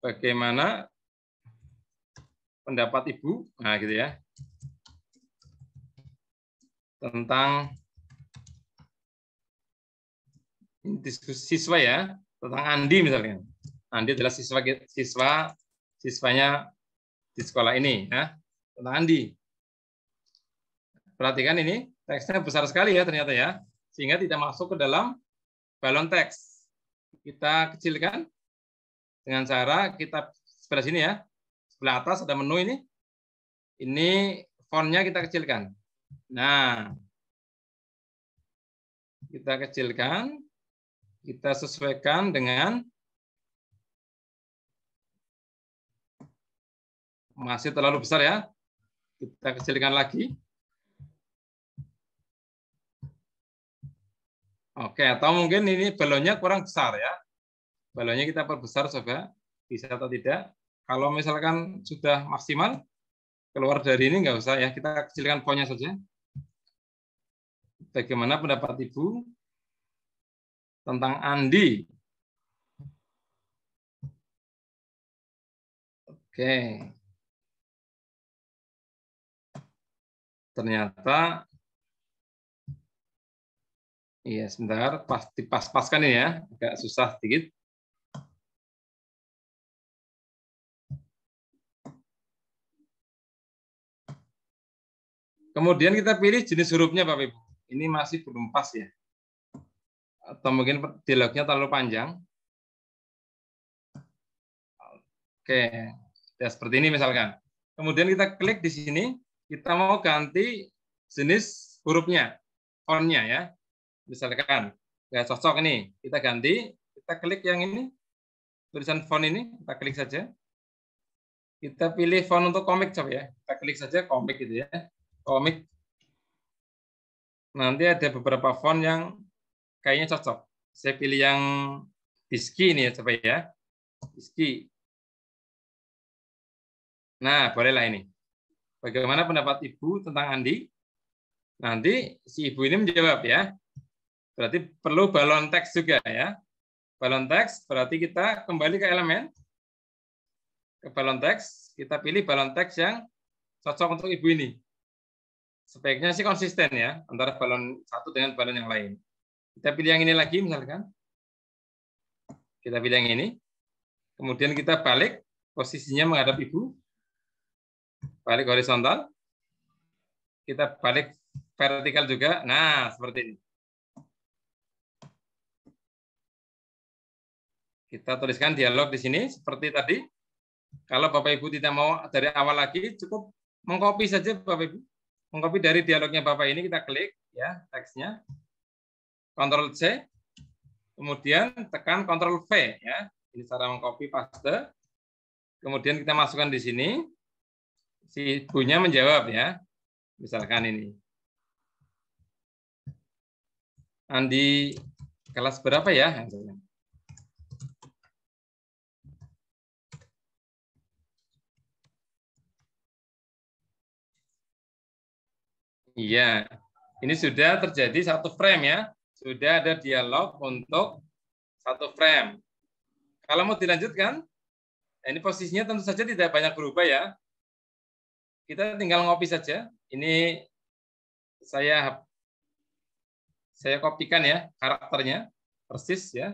bagaimana pendapat Ibu, nah gitu ya, tentang diskusi siswa ya, tentang Andi misalnya. Andi adalah siswanya di sekolah ini ya, tentang Andi. Perhatikan ini, teksnya besar sekali ya ternyata ya, sehingga tidak masuk ke dalam balon teks. Kita kecilkan dengan cara kita sebelah sini ya, sebelah atas ada menu ini. Ini fontnya kita kecilkan. Nah, kita kecilkan, kita sesuaikan dengan masih terlalu besar ya. Kita kecilkan lagi. Oke, atau mungkin ini balonnya kurang besar ya. Balonnya kita perbesar coba, bisa atau tidak. Kalau misalkan sudah maksimal, keluar dari ini nggak usah ya, kita kecilkan fontnya saja. Bagaimana pendapat Ibu tentang Andi? Oke. Ternyata iya, sebentar, pas-paskan ini ya, agak susah sedikit. Kemudian kita pilih jenis hurufnya, Bapak Ibu. Ini masih belum pas ya. Atau mungkin dialognya terlalu panjang. Oke, ya seperti ini misalkan. Kemudian kita klik di sini, kita mau ganti jenis hurufnya, fontnya ya. Misalkan nggak cocok ini, kita ganti, kita klik yang ini, tulisan font ini, kita klik saja. Kita pilih font untuk komik coba ya, kita klik saja komik gitu ya, komik. Nanti ada beberapa font yang kayaknya cocok. Saya pilih yang Biski ini ya coba ya, Biski. Nah, bolehlah ini. Bagaimana pendapat Ibu tentang Andi? Nanti si Ibu ini menjawab ya. Berarti perlu balon teks juga ya. Balon teks berarti kita kembali ke elemen. Ke balon teks, kita pilih balon teks yang cocok untuk Ibu ini. Sebaiknya sih konsisten ya, antara balon satu dengan balon yang lain. Kita pilih yang ini lagi misalkan. Kita pilih yang ini. Kemudian kita balik, posisinya menghadap Ibu. Balik horizontal. Kita balik vertikal juga. Nah, seperti ini. Kita tuliskan dialog di sini seperti tadi. Kalau Bapak Ibu tidak mau dari awal lagi, cukup mengcopy saja Bapak Ibu. Mengcopy dari dialognya Bapak ini, kita klik ya teksnya. Ctrl C. Kemudian tekan Ctrl V ya. Ini cara mengcopy paste. Kemudian kita masukkan di sini. Si ibunya menjawab ya. Misalkan ini. Andi kelas berapa ya? Iya, ini sudah terjadi satu frame ya. Sudah ada dialog untuk satu frame. Kalau mau dilanjutkan, ini posisinya tentu saja tidak banyak berubah ya. Kita tinggal ngopi saja. Ini saya kopikan ya karakternya persis ya.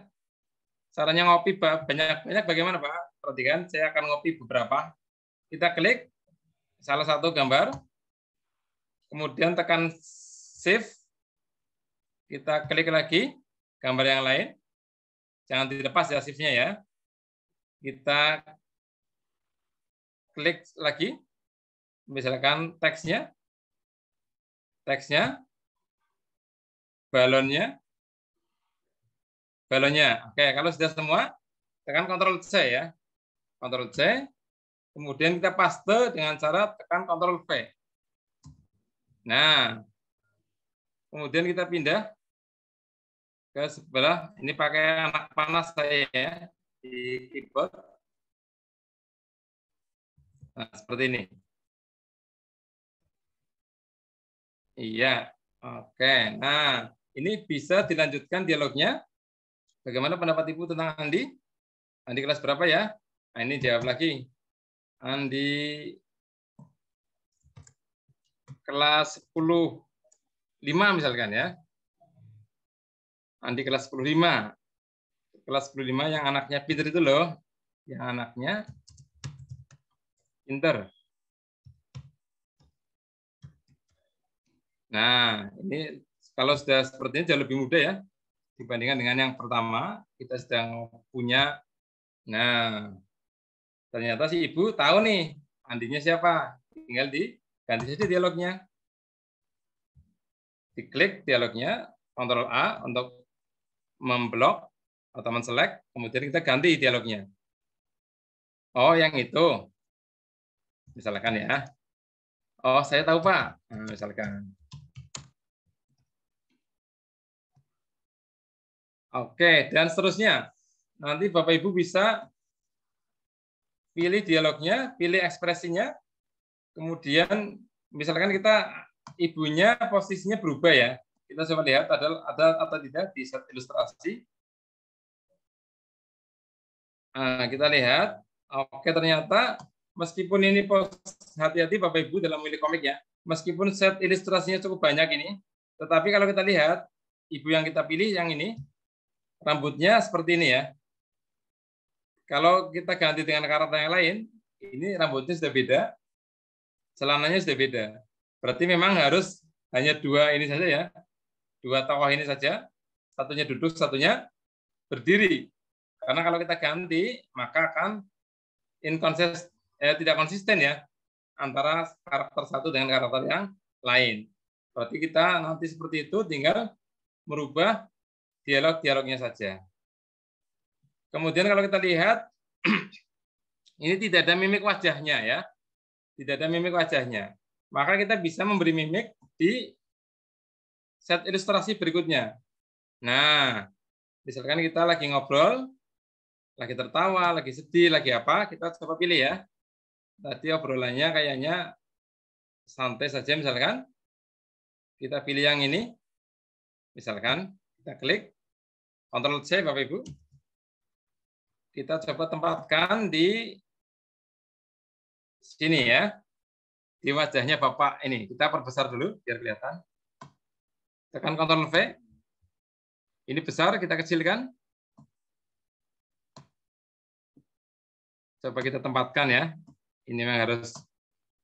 Caranya ngopi banyak-banyak bagaimana Pak? Perhatikan, saya akan ngopi beberapa. Kita klik salah satu gambar, kemudian tekan save. Kita klik lagi gambar yang lain. Jangan dilepas ya shift-nya ya. Kita klik lagi. Misalkan teksnya, balonnya. Oke, kalau sudah semua, tekan Ctrl C ya. Ctrl C. Kemudian kita paste dengan cara tekan Ctrl V. Nah, kemudian kita pindah ke sebelah. Ini pakai anak panas saya ya di keyboard. Nah, seperti ini. Iya, oke. Nah, ini bisa dilanjutkan dialognya. Bagaimana pendapat Ibu tentang Andi? Andi kelas berapa ya? Nah, ini jawab lagi. Andi kelas 10-5 misalkan ya. Andi kelas 10-5. Kelas 10-5 yang anaknya pinter itu loh. Yang anaknya pinter. Nah, ini kalau sudah seperti ini jauh lebih mudah ya. Dibandingkan dengan yang pertama, kita sedang punya. Nah, ternyata si ibu tahu nih, Andinya siapa. Tinggal diganti saja dialognya. Diklik dialognya, Ctrl A untuk memblok atau men-select, kemudian kita ganti dialognya. Oh, yang itu. Misalkan ya. Oh, saya tahu, Pak. Nah, misalkan. Oke, dan seterusnya. Nanti Bapak Ibu bisa pilih dialognya, pilih ekspresinya, kemudian misalkan kita ibunya posisinya berubah ya. Kita coba lihat ada atau tidak di set ilustrasi. Nah, kita lihat, oke ternyata meskipun ini hati-hati Bapak Ibu dalam memilih komik ya, meskipun set ilustrasinya cukup banyak ini, tetapi kalau kita lihat ibu yang kita pilih yang ini, rambutnya seperti ini ya. Kalau kita ganti dengan karakter yang lain, ini rambutnya sudah beda, celananya sudah beda. Berarti memang harus hanya dua ini saja ya, dua tokoh ini saja, satunya duduk, satunya berdiri. Karena kalau kita ganti, maka akan tidak konsisten ya antara karakter satu dengan karakter yang lain. Berarti kita nanti seperti itu tinggal merubah dialog-dialognya saja. Kemudian kalau kita lihat, ini tidak ada mimik wajahnya ya. Tidak ada mimik wajahnya. Maka kita bisa memberi mimik di set ilustrasi berikutnya. Nah, misalkan kita lagi ngobrol, lagi tertawa, lagi sedih, lagi apa, kita coba pilih ya. Tadi obrolannya kayaknya santai saja misalkan. Kita pilih yang ini. Misalkan, kita klik. Ctrl C Bapak Ibu. Kita coba tempatkan di sini ya. Di wajahnya Bapak ini. Kita perbesar dulu biar kelihatan. Tekan Ctrl V. Ini besar, kita kecilkan. Coba kita tempatkan ya. Ini memang harus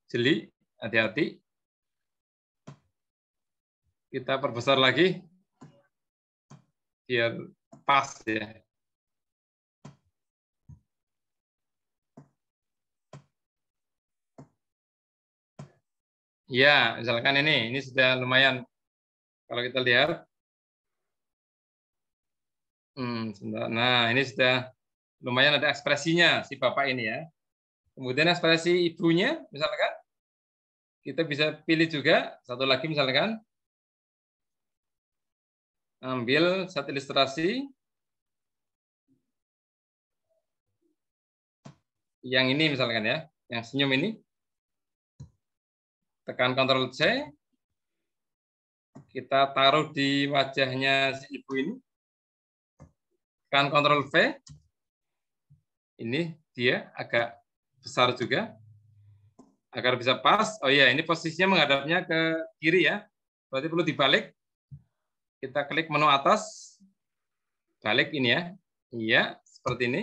jeli, hati-hati. Kita perbesar lagi. Biar pas ya. Ya, misalkan ini sudah lumayan. Kalau kita lihat, nah ini sudah lumayan ada ekspresinya si Bapak ini ya. Kemudian ekspresi ibunya, misalkan, kita bisa pilih juga, satu lagi misalkan, ambil satu ilustrasi, yang ini misalkan ya, yang senyum ini, tekan Ctrl C, kita taruh di wajahnya si ibu ini, tekan Ctrl V, ini dia agak besar juga, agar bisa pas. Oh iya, ini posisinya menghadapnya ke kiri ya, berarti perlu dibalik. Kita klik menu atas, balik ini ya, iya, seperti ini,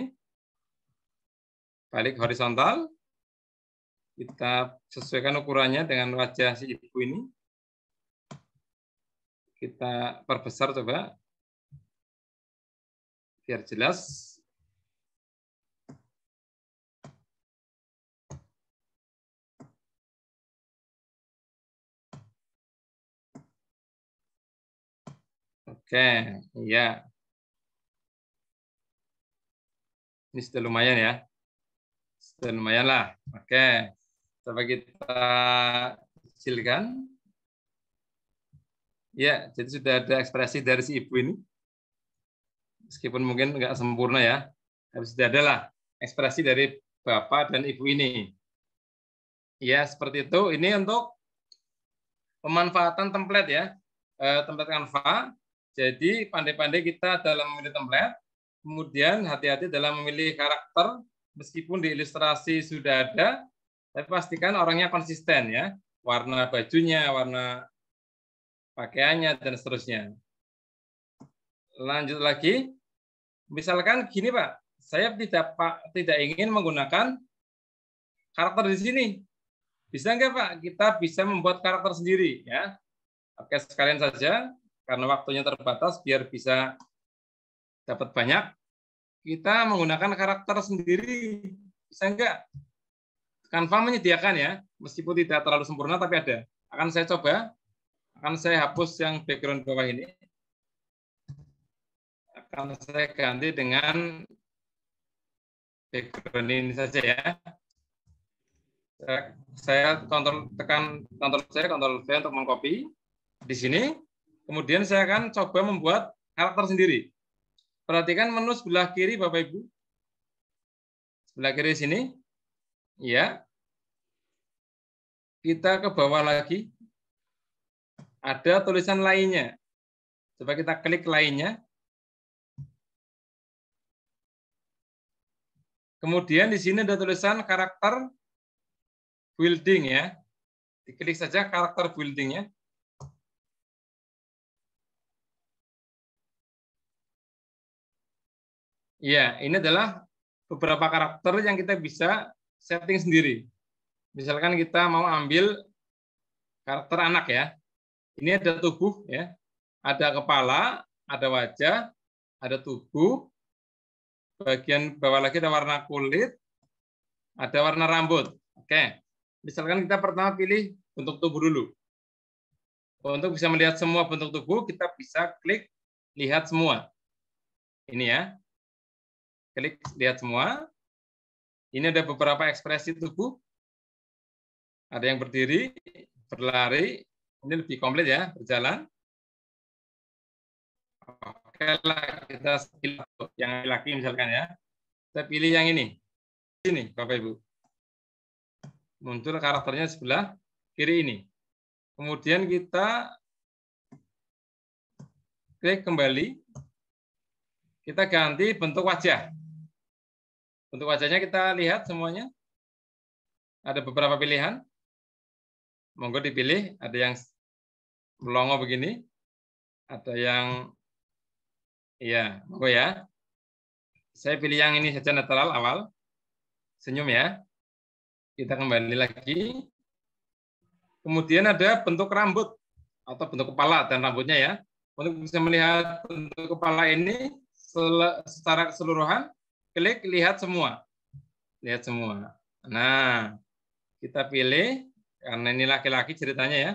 balik horizontal, kita sesuaikan ukurannya dengan wajah si ibu ini, kita perbesar coba, biar jelas. Oke, iya. Ini sudah lumayan ya. Sudah lumayan lah. Oke, coba kita kecilkan. Ya, jadi sudah ada ekspresi dari si ibu ini. Meskipun mungkin nggak sempurna ya, tapi sudah ada lah ekspresi dari bapak dan ibu ini. Ya, seperti itu. Ini untuk pemanfaatan template ya, template Canva. Jadi pandai-pandai kita dalam memilih template, kemudian hati-hati dalam memilih karakter, meskipun di ilustrasi sudah ada, tapi pastikan orangnya konsisten ya, warna bajunya, warna pakaiannya, dan seterusnya. Lanjut lagi, misalkan gini Pak, saya tidak ingin menggunakan karakter di sini. Bisa nggak Pak? Kita bisa membuat karakter sendiri ya. Oke, sekalian saja, karena waktunya terbatas, biar bisa dapat banyak, kita menggunakan karakter sendiri. Bisa enggak? Canva menyediakan ya, meskipun tidak terlalu sempurna, tapi ada. Akan saya coba, akan saya hapus yang background bawah ini. Akan saya ganti dengan background ini saja ya. Saya tekan Ctrl C, Ctrl V untuk mengcopy di sini. Kemudian saya akan coba membuat karakter sendiri. Perhatikan menu sebelah kiri Bapak Ibu. Sebelah kiri sini. Ya. Kita ke bawah lagi. Ada tulisan lainnya. Coba kita klik lainnya. Kemudian di sini ada tulisan karakter building ya. Diklik saja karakter buildingnya. Ya, ini adalah beberapa karakter yang kita bisa setting sendiri. Misalkan kita mau ambil karakter anak ya. Ini ada tubuh ya. Ada kepala, ada wajah, ada tubuh. Bagian bawah lagi ada warna kulit, ada warna rambut. Oke. Misalkan kita pertama pilih bentuk tubuh dulu. Untuk bisa melihat semua bentuk tubuh, kita bisa klik lihat semua. Ini ya. Klik lihat semua. Ini ada beberapa ekspresi tubuh. Ada yang berdiri, berlari. Ini lebih komplit ya, berjalan. Oke lah, kita pilih yang laki misalkan ya. Kita pilih yang ini. Ini, Bapak Ibu. Muncul karakternya sebelah kiri ini. Kemudian kita klik kembali. Kita ganti bentuk wajah. Bentuk wajahnya kita lihat semuanya. Ada beberapa pilihan. Monggo dipilih. Ada yang melongo begini. Ada yang, iya, monggo ya. Saya pilih yang ini saja netral awal. Senyum ya. Kita kembali lagi. Kemudian ada bentuk rambut atau bentuk kepala dan rambutnya ya. Untuk bisa melihat bentuk kepala ini secara keseluruhan, klik lihat semua. Lihat semua. Nah, kita pilih, karena ini laki-laki ceritanya ya.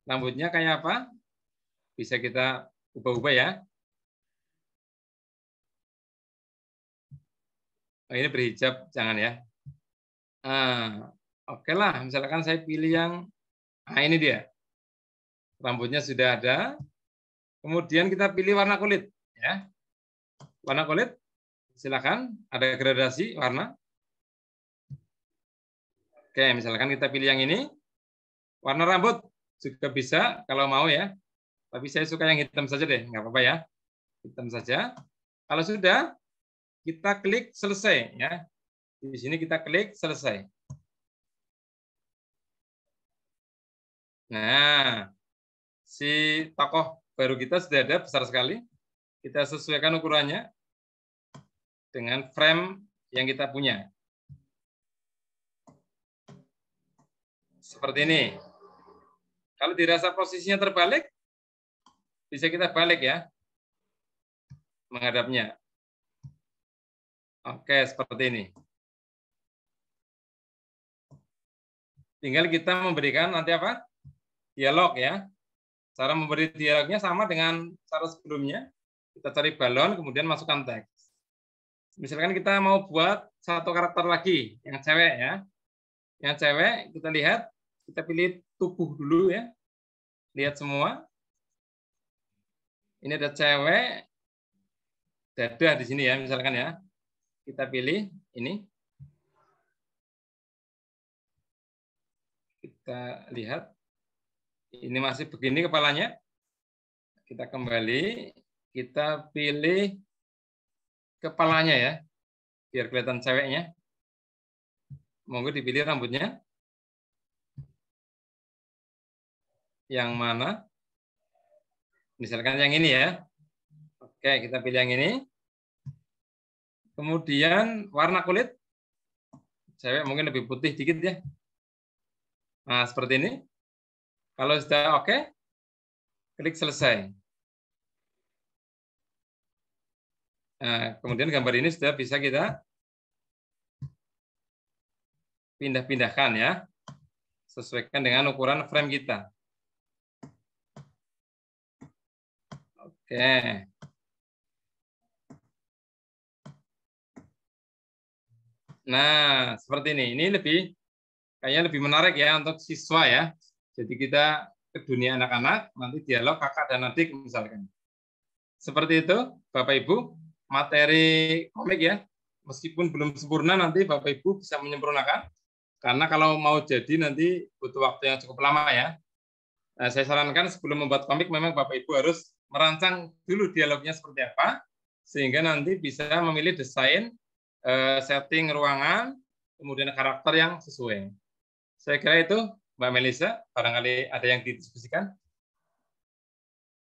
Rambutnya kayak apa? Bisa kita ubah-ubah ya. Oh, ini berhijab, jangan ya. Nah, oke lah, misalkan saya pilih yang, nah ini dia. Rambutnya sudah ada. Kemudian kita pilih warna kulit. Ya. Warna kulit, silakan. Ada gradasi warna. Oke, misalkan kita pilih yang ini. Warna rambut juga bisa kalau mau ya. Tapi saya suka yang hitam saja deh, nggak apa-apa ya. Hitam saja. Kalau sudah, kita klik selesai ya. Di sini kita klik selesai. Nah, si tokoh baru kita sudah ada besar sekali. Kita sesuaikan ukurannya dengan frame yang kita punya. Seperti ini. Kalau dirasa posisinya terbalik, bisa kita balik ya. Menghadapnya. Oke, seperti ini. Tinggal kita memberikan nanti apa? Dialog ya. Cara memberi dialognya sama dengan cara sebelumnya. Kita cari balon, kemudian masukkan teks. Misalkan kita mau buat satu karakter lagi, yang cewek ya. Yang cewek, kita lihat, kita pilih tubuh dulu ya. Lihat semua. Ini ada cewek, dada di sini ya, misalkan ya. Kita pilih ini. Kita lihat. Ini masih begini kepalanya. Kita kembali, kita pilih kepalanya ya, biar kelihatan ceweknya. Monggo dipilih rambutnya. Yang mana? Misalkan yang ini ya. Oke, kita pilih yang ini. Kemudian warna kulit. Cewek mungkin lebih putih dikit ya. Nah, seperti ini. Kalau sudah oke, klik selesai. Nah, kemudian gambar ini sudah bisa kita pindah-pindahkan ya. Sesuaikan dengan ukuran frame kita. Oke. Nah, seperti ini. Ini kayaknya lebih menarik ya untuk siswa ya. Jadi kita ke dunia anak-anak, nanti dialog kakak dan adik misalkan. Seperti itu, Bapak Ibu, materi komik ya. Meskipun belum sempurna, nanti Bapak Ibu bisa menyempurnakan. Karena kalau mau jadi nanti butuh waktu yang cukup lama ya. Nah, saya sarankan sebelum membuat komik, memang Bapak Ibu harus merancang dulu dialognya seperti apa, sehingga nanti bisa memilih desain, setting ruangan, kemudian karakter yang sesuai. Saya kira itu, Mbak Melisa, barangkali ada yang didiskusikan.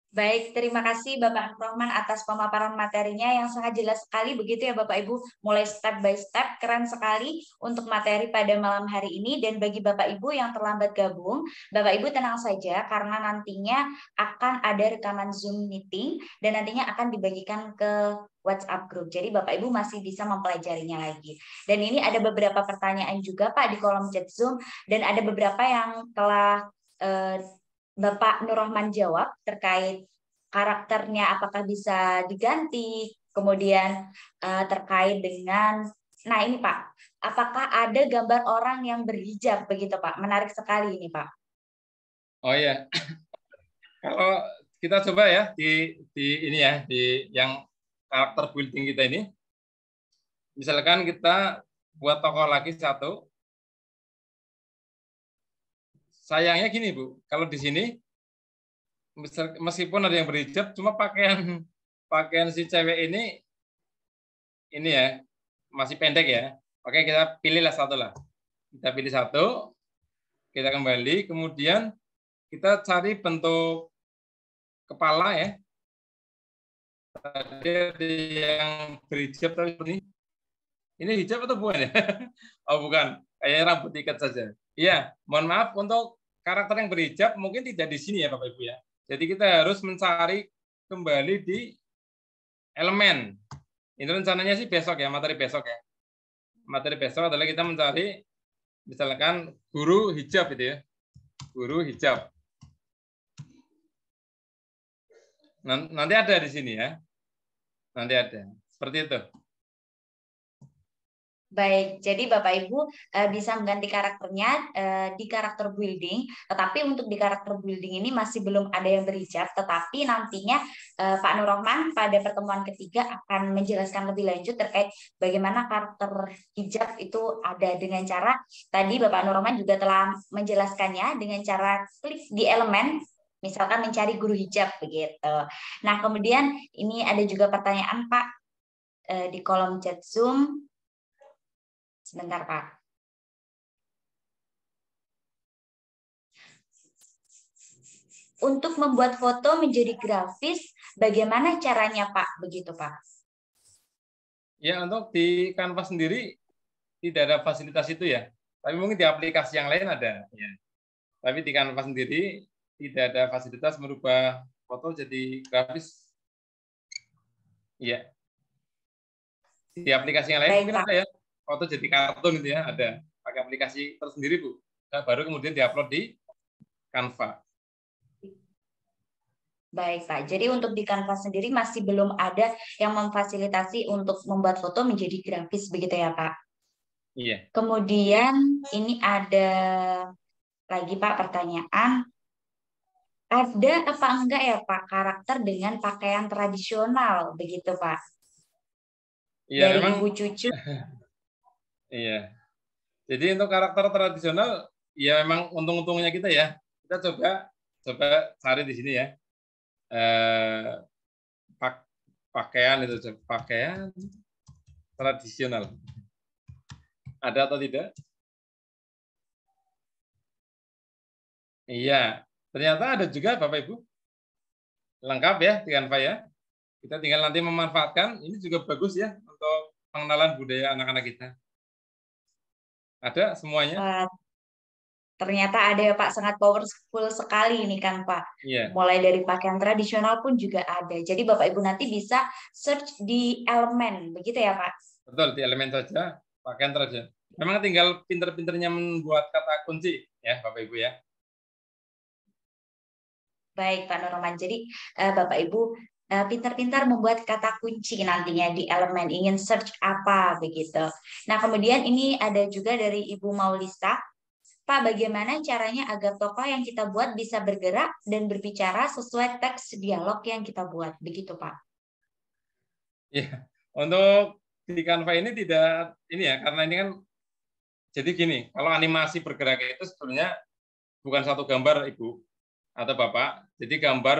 Baik, terima kasih Bapak Rohman atas pemaparan materinya yang sangat jelas sekali begitu ya Bapak Ibu, mulai step by step, keren sekali untuk materi pada malam hari ini. Dan bagi Bapak Ibu yang terlambat gabung, Bapak Ibu tenang saja karena nantinya akan ada rekaman Zoom meeting dan nantinya akan dibagikan ke WhatsApp group. Jadi Bapak Ibu masih bisa mempelajarinya lagi. Dan ini ada beberapa pertanyaan juga Pak di kolom chat Zoom dan ada beberapa yang telah Bapak Nur Rahman jawab terkait karakternya apakah bisa diganti, kemudian terkait dengan, nah ini Pak, apakah ada gambar orang yang berhijab begitu Pak? Menarik sekali ini Pak. Oh ya, kalau kita coba ya di ini ya, di yang karakter building kita ini, misalkan kita buat tokoh lagi satu. Sayangnya gini Bu, kalau di sini meskipun ada yang berhijab, cuma pakaian si cewek ini ya masih pendek ya. Oke, kita pilihlah satu lah. Kita pilih satu, kita kembali, kemudian kita cari bentuk kepala ya. Tadi ada yang berhijab tapi ini hijab atau bukan ya? Oh bukan, kayaknya rambut ikat saja. Iya, mohon maaf untuk karakter yang berhijab mungkin tidak di sini ya Bapak Ibu ya. Jadi kita harus mencari kembali di elemen. Ini rencananya sih besok ya, materi besok ya. Materi besok adalah kita mencari misalkan guru hijab itu ya. Guru hijab. Nanti ada di sini ya. Nanti ada. Seperti itu. Baik, jadi Bapak Ibu bisa mengganti karakternya di karakter building, tetapi untuk di karakter building ini masih belum ada yang berhijab, tetapi nantinya Pak Nur Rohman pada pertemuan ketiga akan menjelaskan lebih lanjut terkait bagaimana karakter hijab itu ada dengan cara, tadi Bapak Nur Rohman juga telah menjelaskannya dengan cara klik di elemen, misalkan mencari guru hijab begitu. Nah, kemudian ini ada juga pertanyaan Pak di kolom chat Zoom. Sebentar, Pak. Untuk membuat foto menjadi grafis, bagaimana caranya, Pak? Begitu, Pak. Ya, untuk di Canva sendiri tidak ada fasilitas itu ya. Tapi mungkin di aplikasi yang lain ada. Ya. Tapi di Canva sendiri tidak ada fasilitas merubah foto jadi grafis. Iya. Di aplikasi yang lain Baik, mungkin Pak. ada ya. Foto jadi kartun itu ya, ada. Pakai aplikasi tersendiri, Bu. Nah, baru kemudian diupload di Canva. Baik, Pak. Jadi untuk di Canva sendiri masih belum ada yang memfasilitasi untuk membuat foto menjadi grafis, begitu ya, Pak? Iya. Kemudian ini ada lagi, Pak, pertanyaan. Ada apa enggak ya, Pak, karakter dengan pakaian tradisional, begitu, Pak? Iya, Dari memang Ibu Cucu. iya. Jadi untuk karakter tradisional ya memang untung-untungnya kita ya. Kita coba cari di sini ya. Pakaian itu pakaian tradisional. Ada atau tidak? Iya, ternyata ada juga Bapak Ibu. Lengkap ya di Canva ya. Kita tinggal nanti memanfaatkan, ini juga bagus ya untuk pengenalan budaya anak-anak kita. Ada semuanya? Ternyata ada ya Pak, sangat powerful sekali ini kan Pak. Iya, Mulai dari pakaian tradisional pun juga ada. Jadi Bapak Ibu nanti bisa search di elemen, begitu ya Pak? betul di elemen saja pakaian tradisional. Memang tinggal pinter-pinternya membuat kata kunci ya Bapak Ibu ya. Baik Pak Nurman. Jadi Bapak Ibu pintar-pintar membuat kata kunci nantinya di elemen, ingin search apa begitu. Nah kemudian ini ada juga dari Ibu Maulisa. Pak, bagaimana caranya agar tokoh yang kita buat bisa bergerak dan berbicara sesuai teks dialog yang kita buat? Begitu, Pak. Iya, untuk di Canva ini tidak ini ya, karena ini kan jadi gini, kalau animasi bergerak itu sebenarnya bukan satu gambar Ibu atau Bapak. Jadi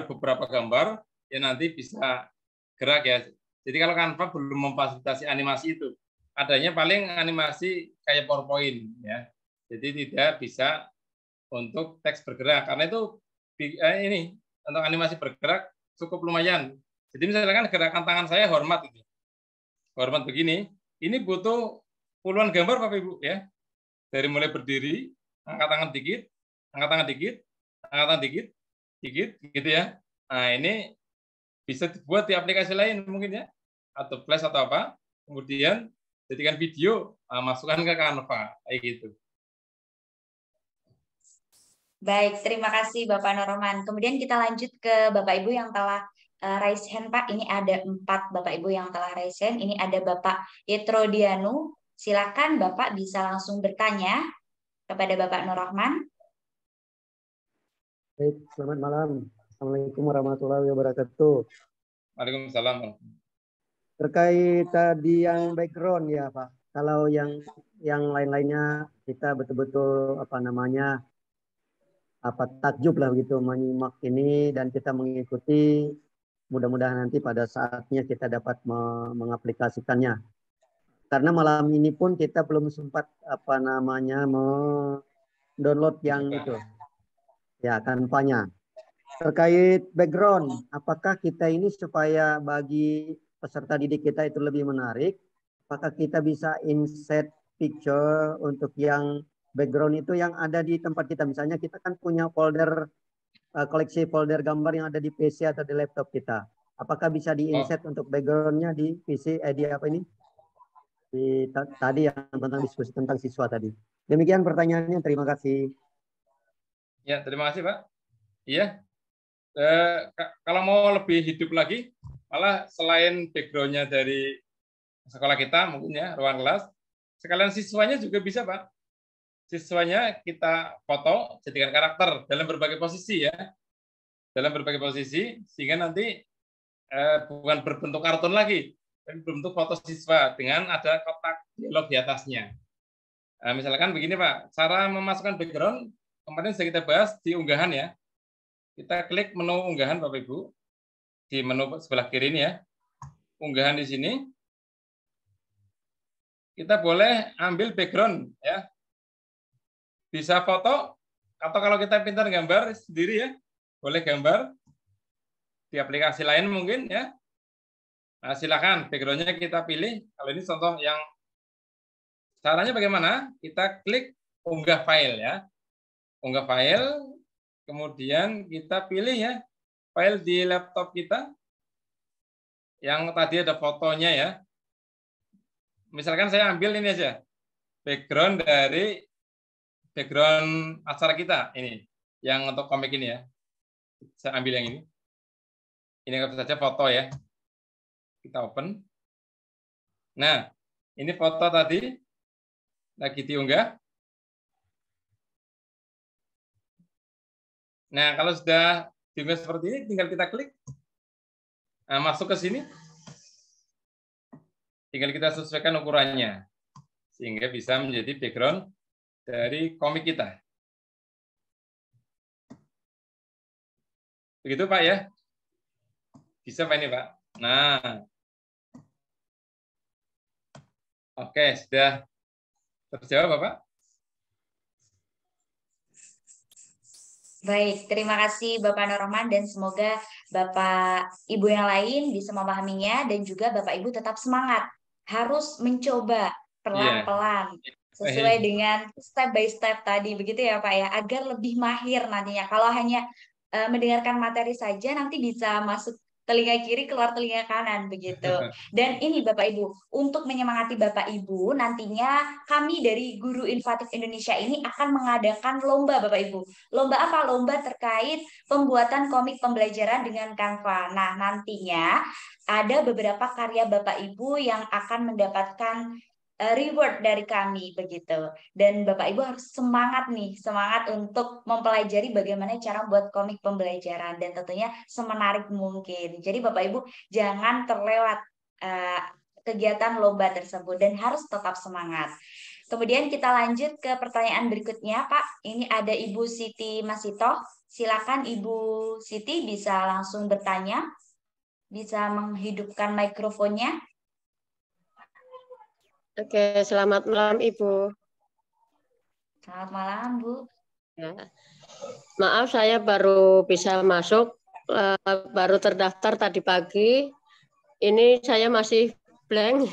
beberapa gambar yang nanti bisa gerak ya. Jadi kalau Canva belum memfasilitasi animasi itu, adanya paling animasi kayak PowerPoint ya. Jadi tidak bisa untuk teks bergerak karena itu ini untuk animasi bergerak cukup lumayan. Jadi misalkan gerakan tangan saya hormat itu. Hormat begini, ini butuh puluhan gambar Bapak Ibu ya. Dari mulai berdiri, angkat tangan dikit, angkat tangan dikit, angkat tangan dikit, dikit gitu ya. Nah, ini bisa dibuat di aplikasi lain mungkin ya, atau Flash atau apa. Kemudian jadikan video, masukkan ke Canva kayak gitu. Baik, terima kasih Bapak Noroman. Kemudian kita lanjut ke Bapak Ibu yang telah raise hand, Pak. Ini ada 4 Bapak Ibu yang telah raise hand. Ini ada Bapak Yetro Dianu. Silakan Bapak bisa langsung bertanya kepada Bapak Nurrahman. Baik, selamat malam. Assalamualaikum warahmatullahi wabarakatuh. Waalaikumsalam. Terkait tadi yang background ya Pak, kalau yang lain-lainnya kita betul-betul takjub lah gitu menyimak ini dan kita mengikuti, mudah-mudahan nanti pada saatnya kita dapat mengaplikasikannya. Karena malam ini pun kita belum sempat mendownload yang itu ya kampanye. Terkait background, apakah kita ini supaya bagi peserta didik kita itu lebih menarik, apakah kita bisa insert picture untuk yang background itu yang ada di tempat kita. Misalnya kita kan punya folder, koleksi folder gambar yang ada di PC atau di laptop kita. Apakah bisa di-insert untuk backgroundnya di PC, tadi yang tentang diskusi tentang siswa tadi. Demikian pertanyaannya, terima kasih. Ya, terima kasih Pak. Iya, kalau mau lebih hidup lagi, malah selain background-nya dari sekolah kita mungkin ya, ruang kelas, sekalian siswanya juga bisa, Pak. Siswanya kita foto, jadikan karakter dalam berbagai posisi ya. Dalam berbagai posisi, sehingga nanti bukan berbentuk kartun lagi, tapi berbentuk foto siswa dengan ada kotak dialog di atasnya. Misalkan begini Pak, cara memasukkan background, kemarin sudah kita bahas di unggahan ya. Kita klik menu unggahan Bapak Ibu, di menu sebelah kiri ini ya. Unggahan di sini, kita boleh ambil background ya. Bisa foto, atau kalau kita pintar gambar sendiri ya, boleh gambar di aplikasi lain mungkin ya. Nah, silakan background-nya kita pilih. Kalau ini contoh yang caranya bagaimana? Kita klik unggah file ya. Unggah file, kemudian kita pilih ya file di laptop kita yang tadi ada fotonya ya. Misalkan saya ambil ini aja. Background dari background acara kita ini yang untuk komik ini ya. Saya ambil yang ini. Ini saja foto ya. Kita open. Nah, ini foto tadi lagi diunggah. Nah, kalau sudah diunggah seperti ini, tinggal kita klik. Nah, masuk ke sini. Tinggal kita sesuaikan ukurannya. Sehingga bisa menjadi background dari komik kita. Begitu Pak ya? Bisa Pak ini Pak? Nah. Oke, sudah terjawab Bapak? Baik, terima kasih Bapak Norman dan semoga Bapak Ibu yang lain bisa memahaminya dan juga Bapak Ibu tetap semangat. Harus mencoba pelan-pelan sesuai dengan step by step tadi begitu ya Pak ya, agar lebih mahir nantinya. Kalau hanya mendengarkan materi saja nanti bisa masuk telinga kiri keluar telinga kanan begitu. Dan ini Bapak Ibu, untuk menyemangati Bapak Ibu, nantinya kami dari Guru Innovatif Indonesia ini akan mengadakan lomba Bapak Ibu. Lomba apa? Lomba terkait pembuatan komik pembelajaran dengan Canva. Nah, nantinya ada beberapa karya Bapak Ibu yang akan mendapatkan reward dari kami begitu. Dan Bapak Ibu harus semangat nih, semangat untuk mempelajari bagaimana cara buat komik pembelajaran dan tentunya semenarik mungkin. Jadi Bapak Ibu jangan terlewat kegiatan lomba tersebut dan harus tetap semangat. Kemudian kita lanjut ke pertanyaan berikutnya, Pak. Ini ada Ibu Siti Masito. Silakan Ibu Siti bisa langsung bertanya, bisa menghidupkan mikrofonnya. Oke, selamat malam Ibu. Selamat malam Bu. Ya. Maaf saya baru bisa masuk, baru terdaftar tadi pagi. Ini saya masih blank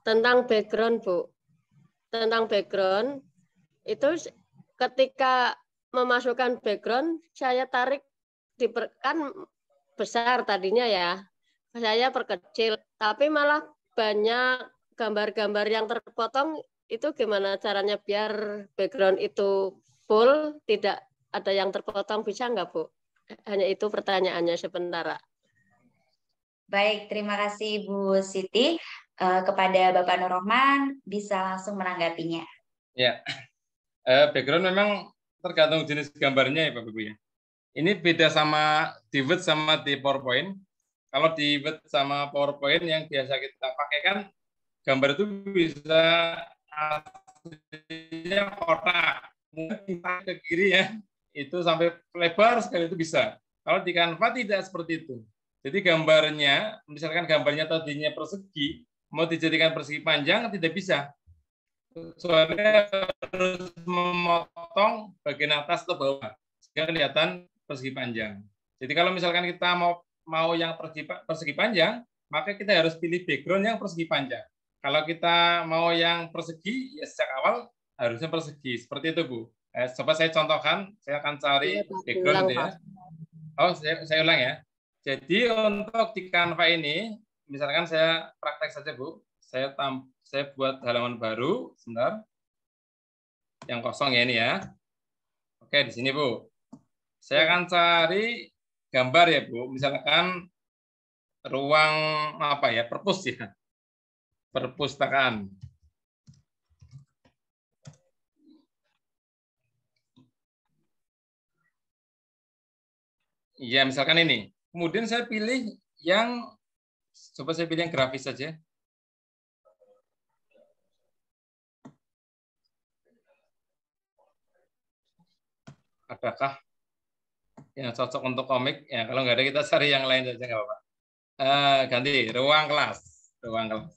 tentang background Bu. Tentang background, itu ketika memasukkan background, saya tarik, kan besar tadinya ya. Saya perkecil, tapi malah banyak gambar-gambar yang terpotong. Itu gimana caranya biar background itu full, tidak ada yang terpotong, bisa nggak Bu? Hanya itu pertanyaannya sementara. Baik, terima kasih Bu Siti. Kepada Bapak Nur Rahman, bisa langsung menanggapinya. Ya, background memang tergantung jenis gambarnya ya Bapak Ibu ya. Ini beda sama di Word sama di PowerPoint. Kalau di Word sama PowerPoint yang biasa kita pakai kan, gambar itu bisa aslinya kotak, mungkin ke kiri ya, itu sampai lebar sekali itu bisa. Kalau di Canva tidak seperti itu. Jadi gambarnya, misalkan gambarnya tadinya persegi, mau dijadikan persegi panjang tidak bisa. Soalnya harus memotong bagian atas atau bawah sehingga kelihatan persegi panjang. Jadi kalau misalkan kita mau yang persegi panjang, maka kita harus pilih background yang persegi panjang. Kalau kita mau yang persegi, ya sejak awal harusnya persegi. Seperti itu Bu. Coba saya contohkan, saya akan cari background ya. Oh, saya ulang ya. Jadi untuk di Canva ini, misalkan saya praktek saja Bu, saya buat halaman baru, sebentar, yang kosong ya ini ya. Oke di sini Bu, saya akan cari gambar ya Bu, misalkan ruang apa ya, perpus ya, perpustakaan. Ya, misalkan ini. Kemudian saya pilih yang, coba saya pilih yang grafis saja. Adakah yang cocok untuk komik? Ya, kalau nggak ada kita cari yang lain saja, nggak apa-apa. Ganti, ruang kelas. Ruang kelas.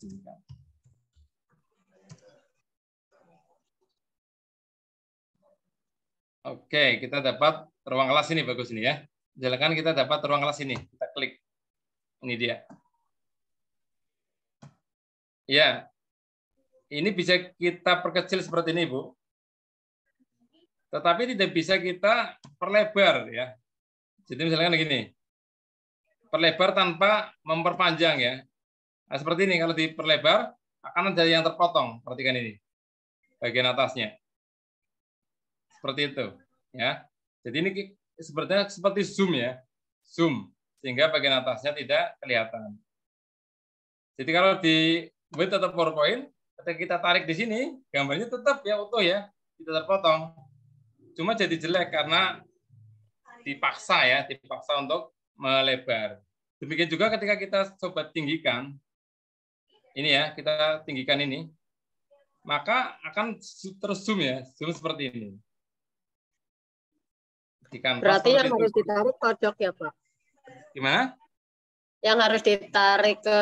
Oke, kita dapat ruang kelas ini, bagus ini ya. Misalkan kita dapat ruang kelas ini, kita klik. Ini dia. Ya, ini bisa kita perkecil seperti ini, Bu. Tetapi tidak bisa kita perlebar ya. Jadi misalkan begini, perlebar tanpa memperpanjang ya. Nah, seperti ini, kalau diperlebar akan ada yang terpotong. Perhatikan ini, bagian atasnya. Seperti itu ya. Jadi ini sebenarnya seperti zoom ya, zoom, sehingga bagian atasnya tidak kelihatan. Jadi kalau di Word atau PowerPoint, ketika kita tarik di sini, gambarnya tetap ya utuh ya, tidak terpotong. Cuma jadi jelek karena dipaksa ya, dipaksa untuk melebar. Demikian juga ketika kita coba tinggikan, ini ya, kita tinggikan ini, maka akan terus zoom ya, zoom seperti ini. Berarti yang harus ditarik pojok ya, Pak? Gimana? Yang harus ditarik ke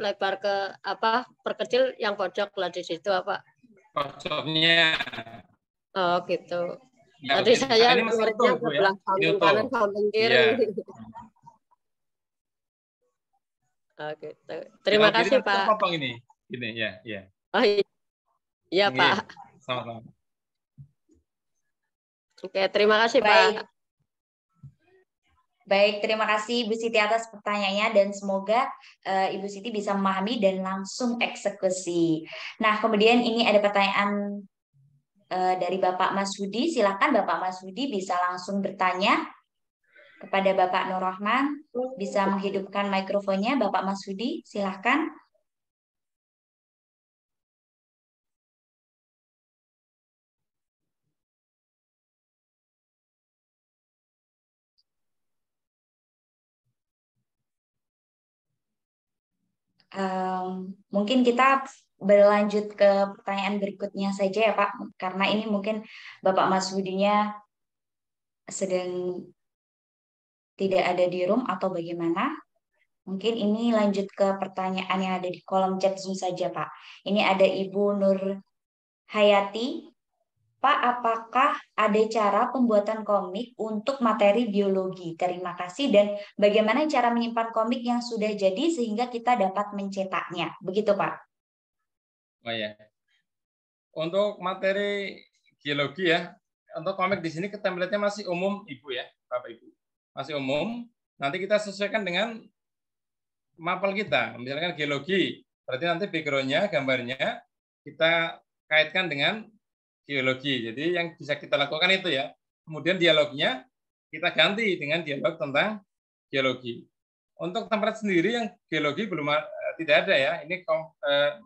lebar ke apa? Perkecil yang pojok lah di situ apa? Pojoknya. Oh gitu. Ya, tadi saya ini masih utuh, Bu, ya. samping kanan samping kiri. Ya. Oh gitu. Terima kasih Pak. Potong ini. Gini ya, ya. Oh iya Pak. Sama-sama. Oke, terima kasih Baik. Pak. Baik, terima kasih Ibu Siti atas pertanyaannya dan semoga Ibu Siti bisa memahami dan langsung eksekusi. Nah, kemudian ini ada pertanyaan dari Bapak Masudi. Silakan Bapak Masudi bisa langsung bertanya kepada Bapak Nur Rahman. Bisa menghidupkan mikrofonnya Bapak Masudi, silakan. Mungkin kita berlanjut ke pertanyaan berikutnya saja ya Pak, karena ini mungkin Bapak Mashudinya sedang tidak ada di room atau bagaimana. Mungkin ini lanjut ke pertanyaan yang ada di kolom chat Zoom saja Pak. Ini ada Ibu Nur Hayati. Pak, apakah ada cara pembuatan komik untuk materi biologi? Terima kasih. Dan bagaimana cara menyimpan komik yang sudah jadi sehingga kita dapat mencetaknya? Begitu, Pak. Oh ya. Untuk materi geologi ya, untuk komik di sini template-nya masih umum, Ibu ya, Bapak Ibu. Masih umum. Nanti kita sesuaikan dengan mapel kita. Misalkan geologi, berarti nanti background-nya, gambarnya kita kaitkan dengan geologi. Jadi yang bisa kita lakukan itu ya. Kemudian dialognya kita ganti dengan dialog tentang geologi. Untuk template sendiri yang geologi belum tidak ada ya. Ini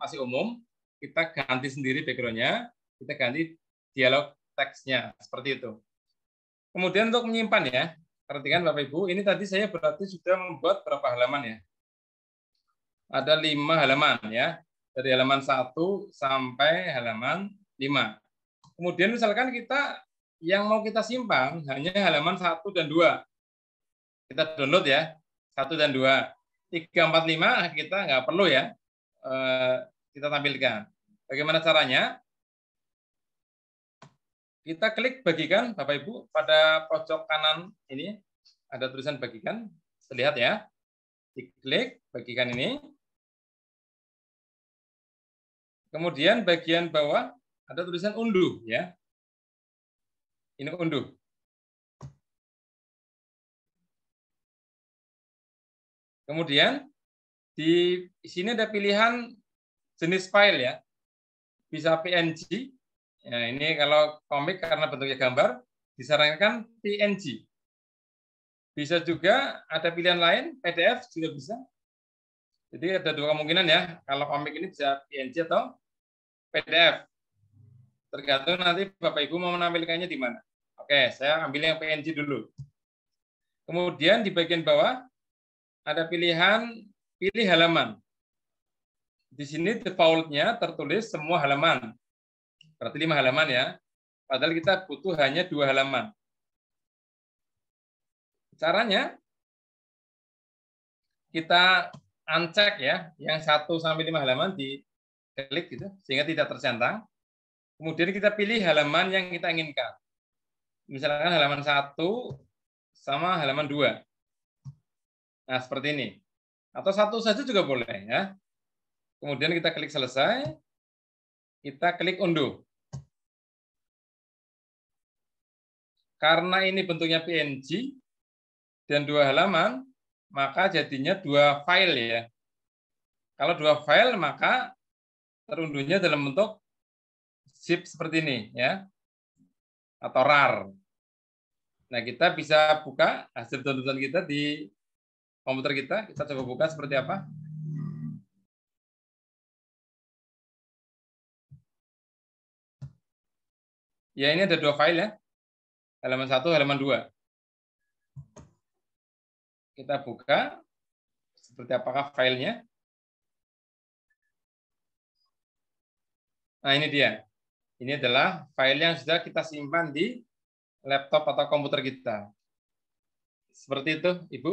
masih umum. Kita ganti sendiri background-nya, kita ganti dialog teksnya seperti itu. Kemudian untuk menyimpan ya, perhatikan Bapak Ibu, ini tadi saya berarti sudah membuat berapa halaman ya? Ada 5 halaman ya, dari halaman 1 sampai halaman 5. Kemudian misalkan kita yang mau kita simpan hanya halaman 1 dan 2. Kita download ya, 1 dan 2. 3, 4, 5 kita nggak perlu ya, kita tampilkan. Bagaimana caranya? Kita klik bagikan, Bapak Ibu, pada pojok kanan ini ada tulisan bagikan. Terlihat ya. Diklik bagikan ini. Kemudian bagian bawah ada tulisan unduh ya. Ini unduh. Kemudian di sini ada pilihan jenis file ya. Bisa PNG. Ya, ini kalau komik karena bentuknya gambar disarankan PNG. Bisa juga ada pilihan lain, PDF juga bisa. Jadi ada 2 kemungkinan ya. Kalau komik ini bisa PNG atau PDF. Tergantung nanti Bapak Ibu mau menampilkannya di mana. Oke, saya ambil yang PNG dulu. Kemudian di bagian bawah ada pilihan pilih halaman. Di sini default-nya tertulis semua halaman. Berarti 5 halaman ya. Padahal kita butuh hanya 2 halaman. Caranya kita uncheck ya, yang 1 sampai 5 halaman diklik gitu sehingga tidak tercentang. Kemudian kita pilih halaman yang kita inginkan. Misalkan halaman 1 sama halaman 2. Nah, seperti ini. Atau 1 saja juga boleh ya. Kemudian kita klik selesai. Kita klik unduh. Karena ini bentuknya PNG dan 2 halaman, maka jadinya 2 file ya. Kalau 2 file, maka terunduhnya dalam bentuk zip seperti ini ya. Atau RAR. Nah, kita bisa buka hasil tuntutan kita di komputer kita. Kita coba buka seperti apa. Ya, ini ada 2 file ya. Halaman 1, halaman 2. Kita buka. Seperti apakah filenya. Nah, ini dia. Ini adalah file yang sudah kita simpan di laptop atau komputer kita. Seperti itu, Ibu.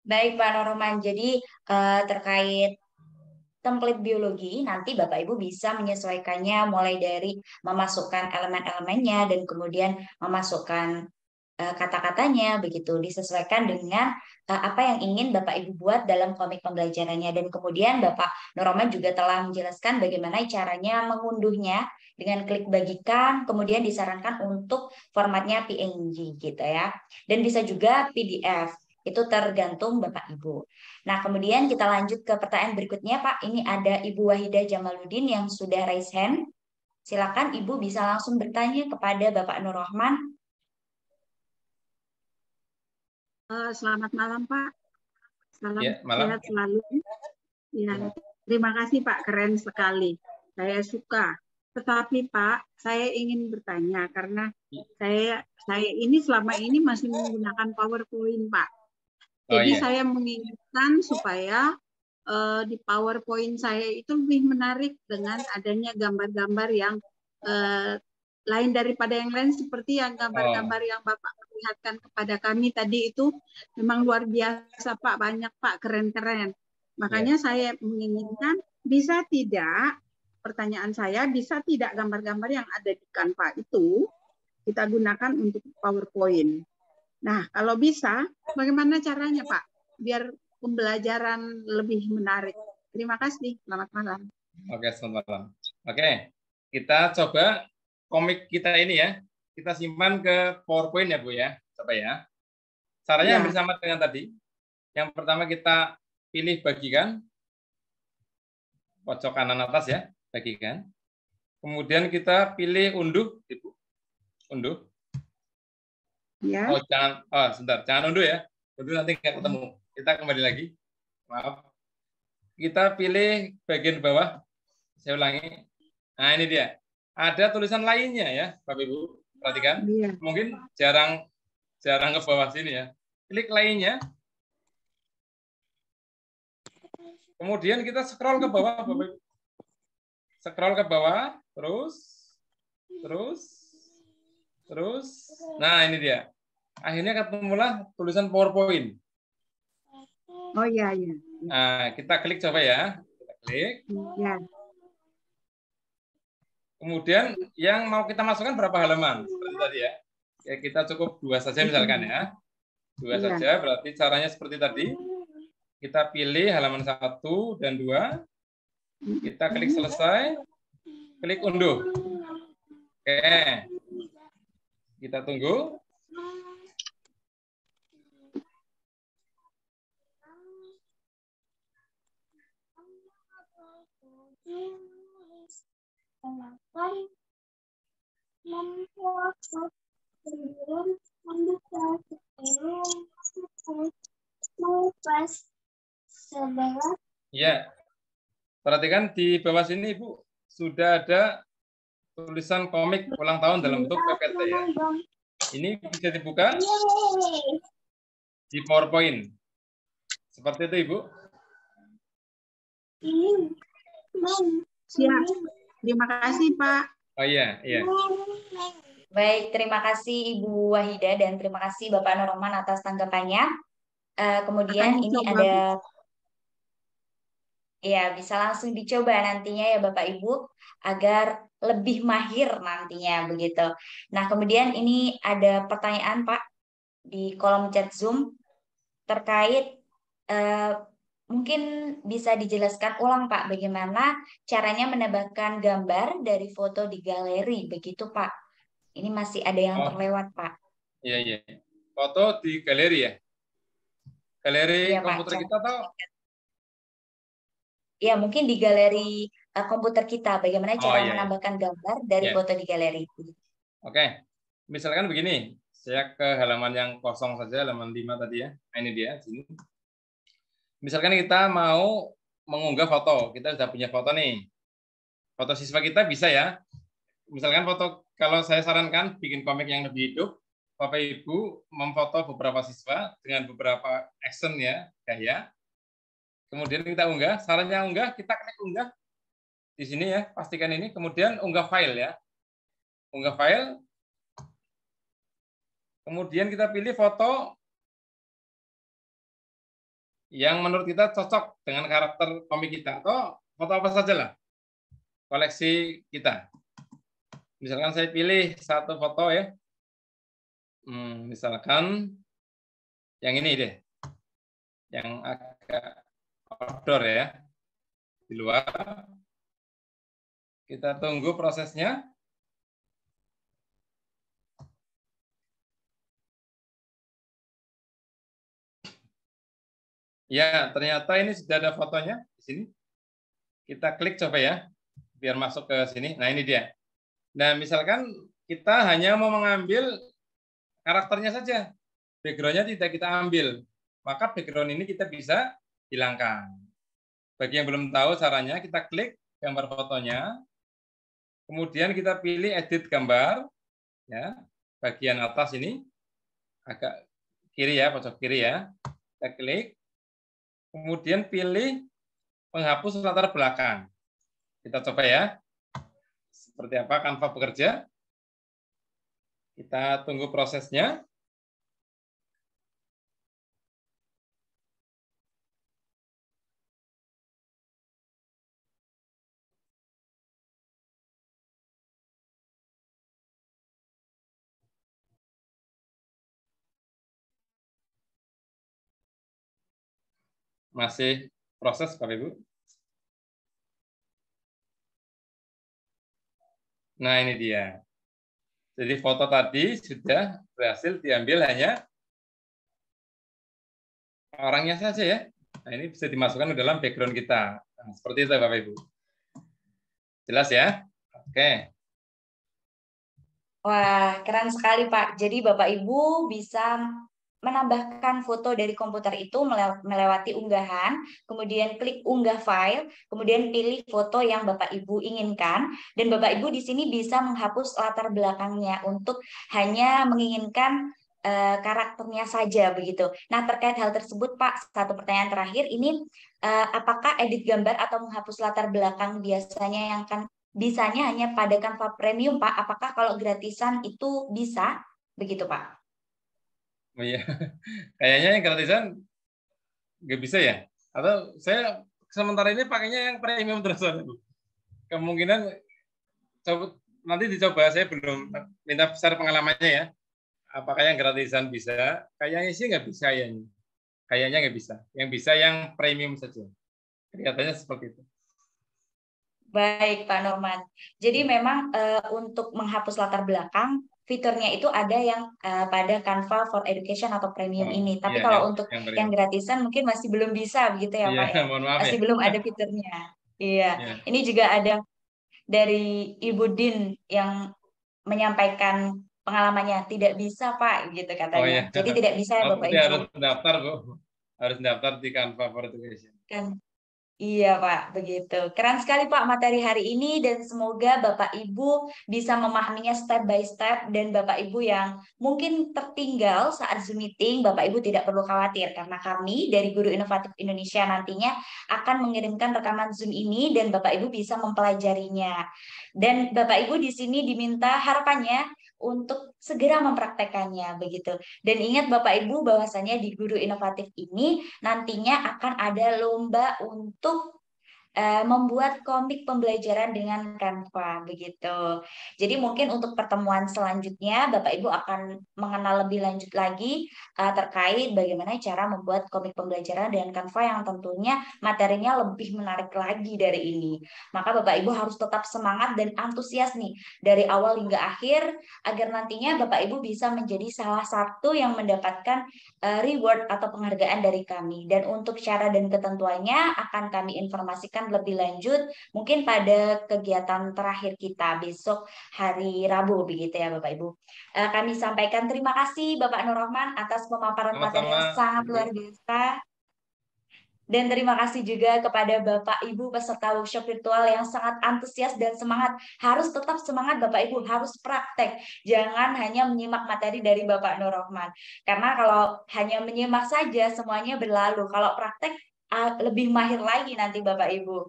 Baik, Pak Norman. Jadi terkait template biologi, nanti Bapak Ibu bisa menyesuaikannya mulai dari memasukkan elemen-elemennya dan kemudian memasukkan kata-katanya, begitu disesuaikan dengan apa yang ingin Bapak Ibu buat dalam komik pembelajarannya. Dan kemudian Bapak Norman juga telah menjelaskan bagaimana caranya mengunduhnya dengan klik bagikan, kemudian disarankan untuk formatnya PNG gitu ya. Dan bisa juga PDF. Itu tergantung Bapak Ibu. Nah, kemudian kita lanjut ke pertanyaan berikutnya, Pak. Ini ada Ibu Wahidah Jamaluddin yang sudah raise hand. Silakan Ibu bisa langsung bertanya kepada Bapak Nur Rahman. Selamat malam, Pak. Salam Ya, malam. sehat selalu. Ya, terima kasih, Pak. Keren sekali. Saya suka. Tetapi, Pak, saya ingin bertanya karena saya ini selama ini masih menggunakan PowerPoint, Pak. Jadi saya menginginkan supaya di PowerPoint saya itu lebih menarik dengan adanya gambar-gambar yang lain daripada yang lain, seperti yang gambar-gambar yang Bapak perlihatkan kepada kami tadi itu memang luar biasa, Pak. Banyak, Pak. Keren-keren. Makanya saya menginginkan bisa tidak, pertanyaan saya, bisa tidak gambar-gambar yang ada di Canva itu kita gunakan untuk PowerPoint. Nah, kalau bisa, bagaimana caranya, Pak? Biar pembelajaran lebih menarik. Terima kasih. Selamat malam. Oke, selamat malam. Oke, kita coba komik kita ini ya. Kita simpan ke PowerPoint ya, Bu ya. Coba ya. Caranya hampir sama dengan tadi. Yang pertama kita pilih bagikan. Pojok kanan atas ya, bagikan. Kemudian kita pilih unduh, Ibu. Unduh. Ya. Oh, sebentar, jangan unduh ya. Unduh nanti nggak ketemu. Kita kembali lagi. Maaf. Kita pilih bagian bawah. Saya ulangi. Nah, ini dia. Ada tulisan lainnya ya, Bapak Ibu. Perhatikan. Ya. Mungkin jarang ke bawah sini ya. Klik lainnya. Kemudian kita scroll ke bawah, Bapak Ibu. Scroll ke bawah, terus. Nah, ini dia. Akhirnya ketemulah tulisan PowerPoint. Oh iya. Nah, kita klik coba ya. Kita klik. Ya. Kemudian yang mau kita masukkan berapa halaman? Seperti tadi ya. Ya, kita cukup 2 saja misalkan ya. 2 saja, berarti caranya seperti tadi. Kita pilih halaman 1 dan 2. Kita klik selesai. Klik unduh. Oke. Kita tunggu. Ya. Perhatikan di bawah sini, Ibu, sudah ada tulisan komik ulang tahun dalam bentuk PPT ya. Ini bisa dibuka di PowerPoint. Seperti itu, Ibu. Siap. Terima kasih, Pak. Oh iya, iya. Baik, terima kasih Ibu Wahida dan terima kasih Bapak Nurrohman atas tanggapannya. Kemudian Akan ini dicoba, ada, Bu. ya bisa langsung dicoba nantinya ya Bapak Ibu agar lebih mahir nantinya begitu. Nah, kemudian ini ada pertanyaan Pak di kolom chat Zoom terkait mungkin bisa dijelaskan ulang Pak bagaimana caranya menambahkan gambar dari foto di galeri begitu Pak. Ini masih ada yang terlewat Pak. Iya, iya. Foto di galeri ya? Galeri Iya, komputer Pak. kita atau? Ya, mungkin di galeri komputer kita, bagaimana cara Iya, iya. menambahkan gambar dari Iya. foto di galeri. Oke, misalkan begini, saya ke halaman yang kosong saja, halaman 5 tadi ya. Nah, ini dia, sini. Misalkan kita mau mengunggah foto, kita sudah punya foto nih. Foto siswa kita bisa ya. Misalkan foto, kalau saya sarankan bikin komik yang lebih hidup, Bapak Ibu memfoto beberapa siswa dengan beberapa action ya, gaya. Kemudian kita unggah, sarannya unggah, kita klik unggah di sini ya, pastikan ini. Kemudian unggah file ya, unggah file. Kemudian kita pilih foto yang menurut kita cocok dengan karakter komik kita, atau foto apa saja lah, koleksi kita. Misalkan saya pilih satu foto ya, misalkan yang ini deh, yang agak outdoor ya, di luar. Kita tunggu prosesnya. Ya, ternyata ini sudah ada fotonya di sini. Kita klik coba ya, biar masuk ke sini. Nah, ini dia. Nah, misalkan kita hanya mau mengambil karakternya saja, background-nya tidak kita ambil, maka background ini kita bisa hilangkan. Bagi yang belum tahu caranya, kita klik gambar fotonya, kemudian kita pilih edit gambar, ya, bagian atas ini, agak kiri ya, pojok kiri ya, kita klik, kemudian pilih penghapus latar belakang. Kita coba ya, seperti apa Canva bekerja. Kita tunggu prosesnya. Masih proses, Bapak Ibu. Nah, ini dia. Jadi foto tadi sudah berhasil diambil hanya orangnya saja ya. Nah, ini bisa dimasukkan ke dalam background kita. Nah, seperti itu, Bapak Ibu. Jelas ya? Oke. Wah, keren sekali Pak. Jadi Bapak Ibu bisa menambahkan foto dari komputer itu melewati unggahan, kemudian klik unggah file, kemudian pilih foto yang Bapak Ibu inginkan, dan Bapak Ibu di sini bisa menghapus latar belakangnya untuk hanya menginginkan karakternya saja begitu. Nah, terkait hal tersebut Pak, satu pertanyaan terakhir ini, apakah edit gambar atau menghapus latar belakang biasanya yang bisanya hanya pada Canva Premium Pak? Apakah kalau gratisan itu bisa begitu Pak? Oh iya, kayaknya yang gratisan nggak bisa ya. Atau saya sementara ini pakainya yang premium terus. Kemungkinan nanti dicoba, saya belum minta share pengalamannya ya. Apakah yang gratisan bisa? Kayaknya sih nggak bisa kayaknya. Kayaknya nggak bisa. Yang bisa yang premium saja. Kelihatannya seperti itu. Baik Pak Norman. Jadi memang untuk menghapus latar belakang fiturnya itu ada yang pada Canva for Education atau Premium ini. Tapi Iya, kalau untuk yang premium. gratisan mungkin masih belum bisa begitu ya Pak ya. Mohon maaf Masih ya. belum ada fiturnya. Iya. Ini juga ada dari Ibu Din yang menyampaikan pengalamannya, tidak bisa Pak gitu katanya. Oh iya. Jadi tidak bisa ya Bapak Ibu. Harus mendaftar Bu. Harus mendaftar di Canva for Education. Iya Pak, begitu. Keren sekali Pak materi hari ini dan semoga Bapak Ibu bisa memahaminya step by step dan Bapak Ibu yang mungkin tertinggal saat Zoom meeting, Bapak Ibu tidak perlu khawatir karena kami dari Guru Inovatif Indonesia nantinya akan mengirimkan rekaman Zoom ini dan Bapak Ibu bisa mempelajarinya. Dan Bapak Ibu di sini diminta harapannya untuk segera mempraktekannya begitu. Dan ingat Bapak Ibu bahwasanya di Guru Inovatif ini nantinya akan ada lomba untuk membuat komik pembelajaran dengan Canva begitu. Jadi mungkin untuk pertemuan selanjutnya Bapak Ibu akan mengenal lebih lanjut lagi terkait bagaimana cara membuat komik pembelajaran dengan Canva yang tentunya materinya lebih menarik lagi dari ini. Maka Bapak Ibu harus tetap semangat dan antusias nih dari awal hingga akhir agar nantinya Bapak Ibu bisa menjadi salah satu yang mendapatkan reward atau penghargaan dari kami. Dan untuk cara dan ketentuannya akan kami informasikan lebih lanjut mungkin pada kegiatan terakhir kita besok hari Rabu begitu ya Bapak Ibu. Kami sampaikan terima kasih Bapak Nur Rahman atas pemaparan materi yang sangat luar biasa. Dan terima kasih juga kepada Bapak Ibu peserta workshop virtual yang sangat antusias dan semangat. Harus tetap semangat Bapak Ibu, harus praktek. Jangan hanya menyimak materi dari Bapak Nur Rahman. Karena kalau hanya menyimak saja semuanya berlalu. Kalau praktek lebih mahir lagi nanti Bapak Ibu.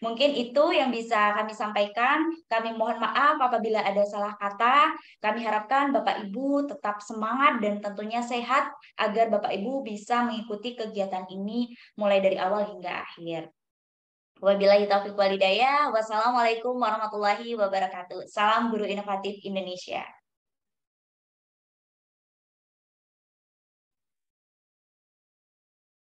Mungkin itu yang bisa kami sampaikan. Kami mohon maaf apabila ada salah kata. Kami harapkan Bapak Ibu tetap semangat dan tentunya sehat agar Bapak Ibu bisa mengikuti kegiatan ini mulai dari awal hingga akhir. Wabillahi taufiq wal hidayah. Wassalamualaikum warahmatullahi wabarakatuh. Salam Guru Inovatif Indonesia.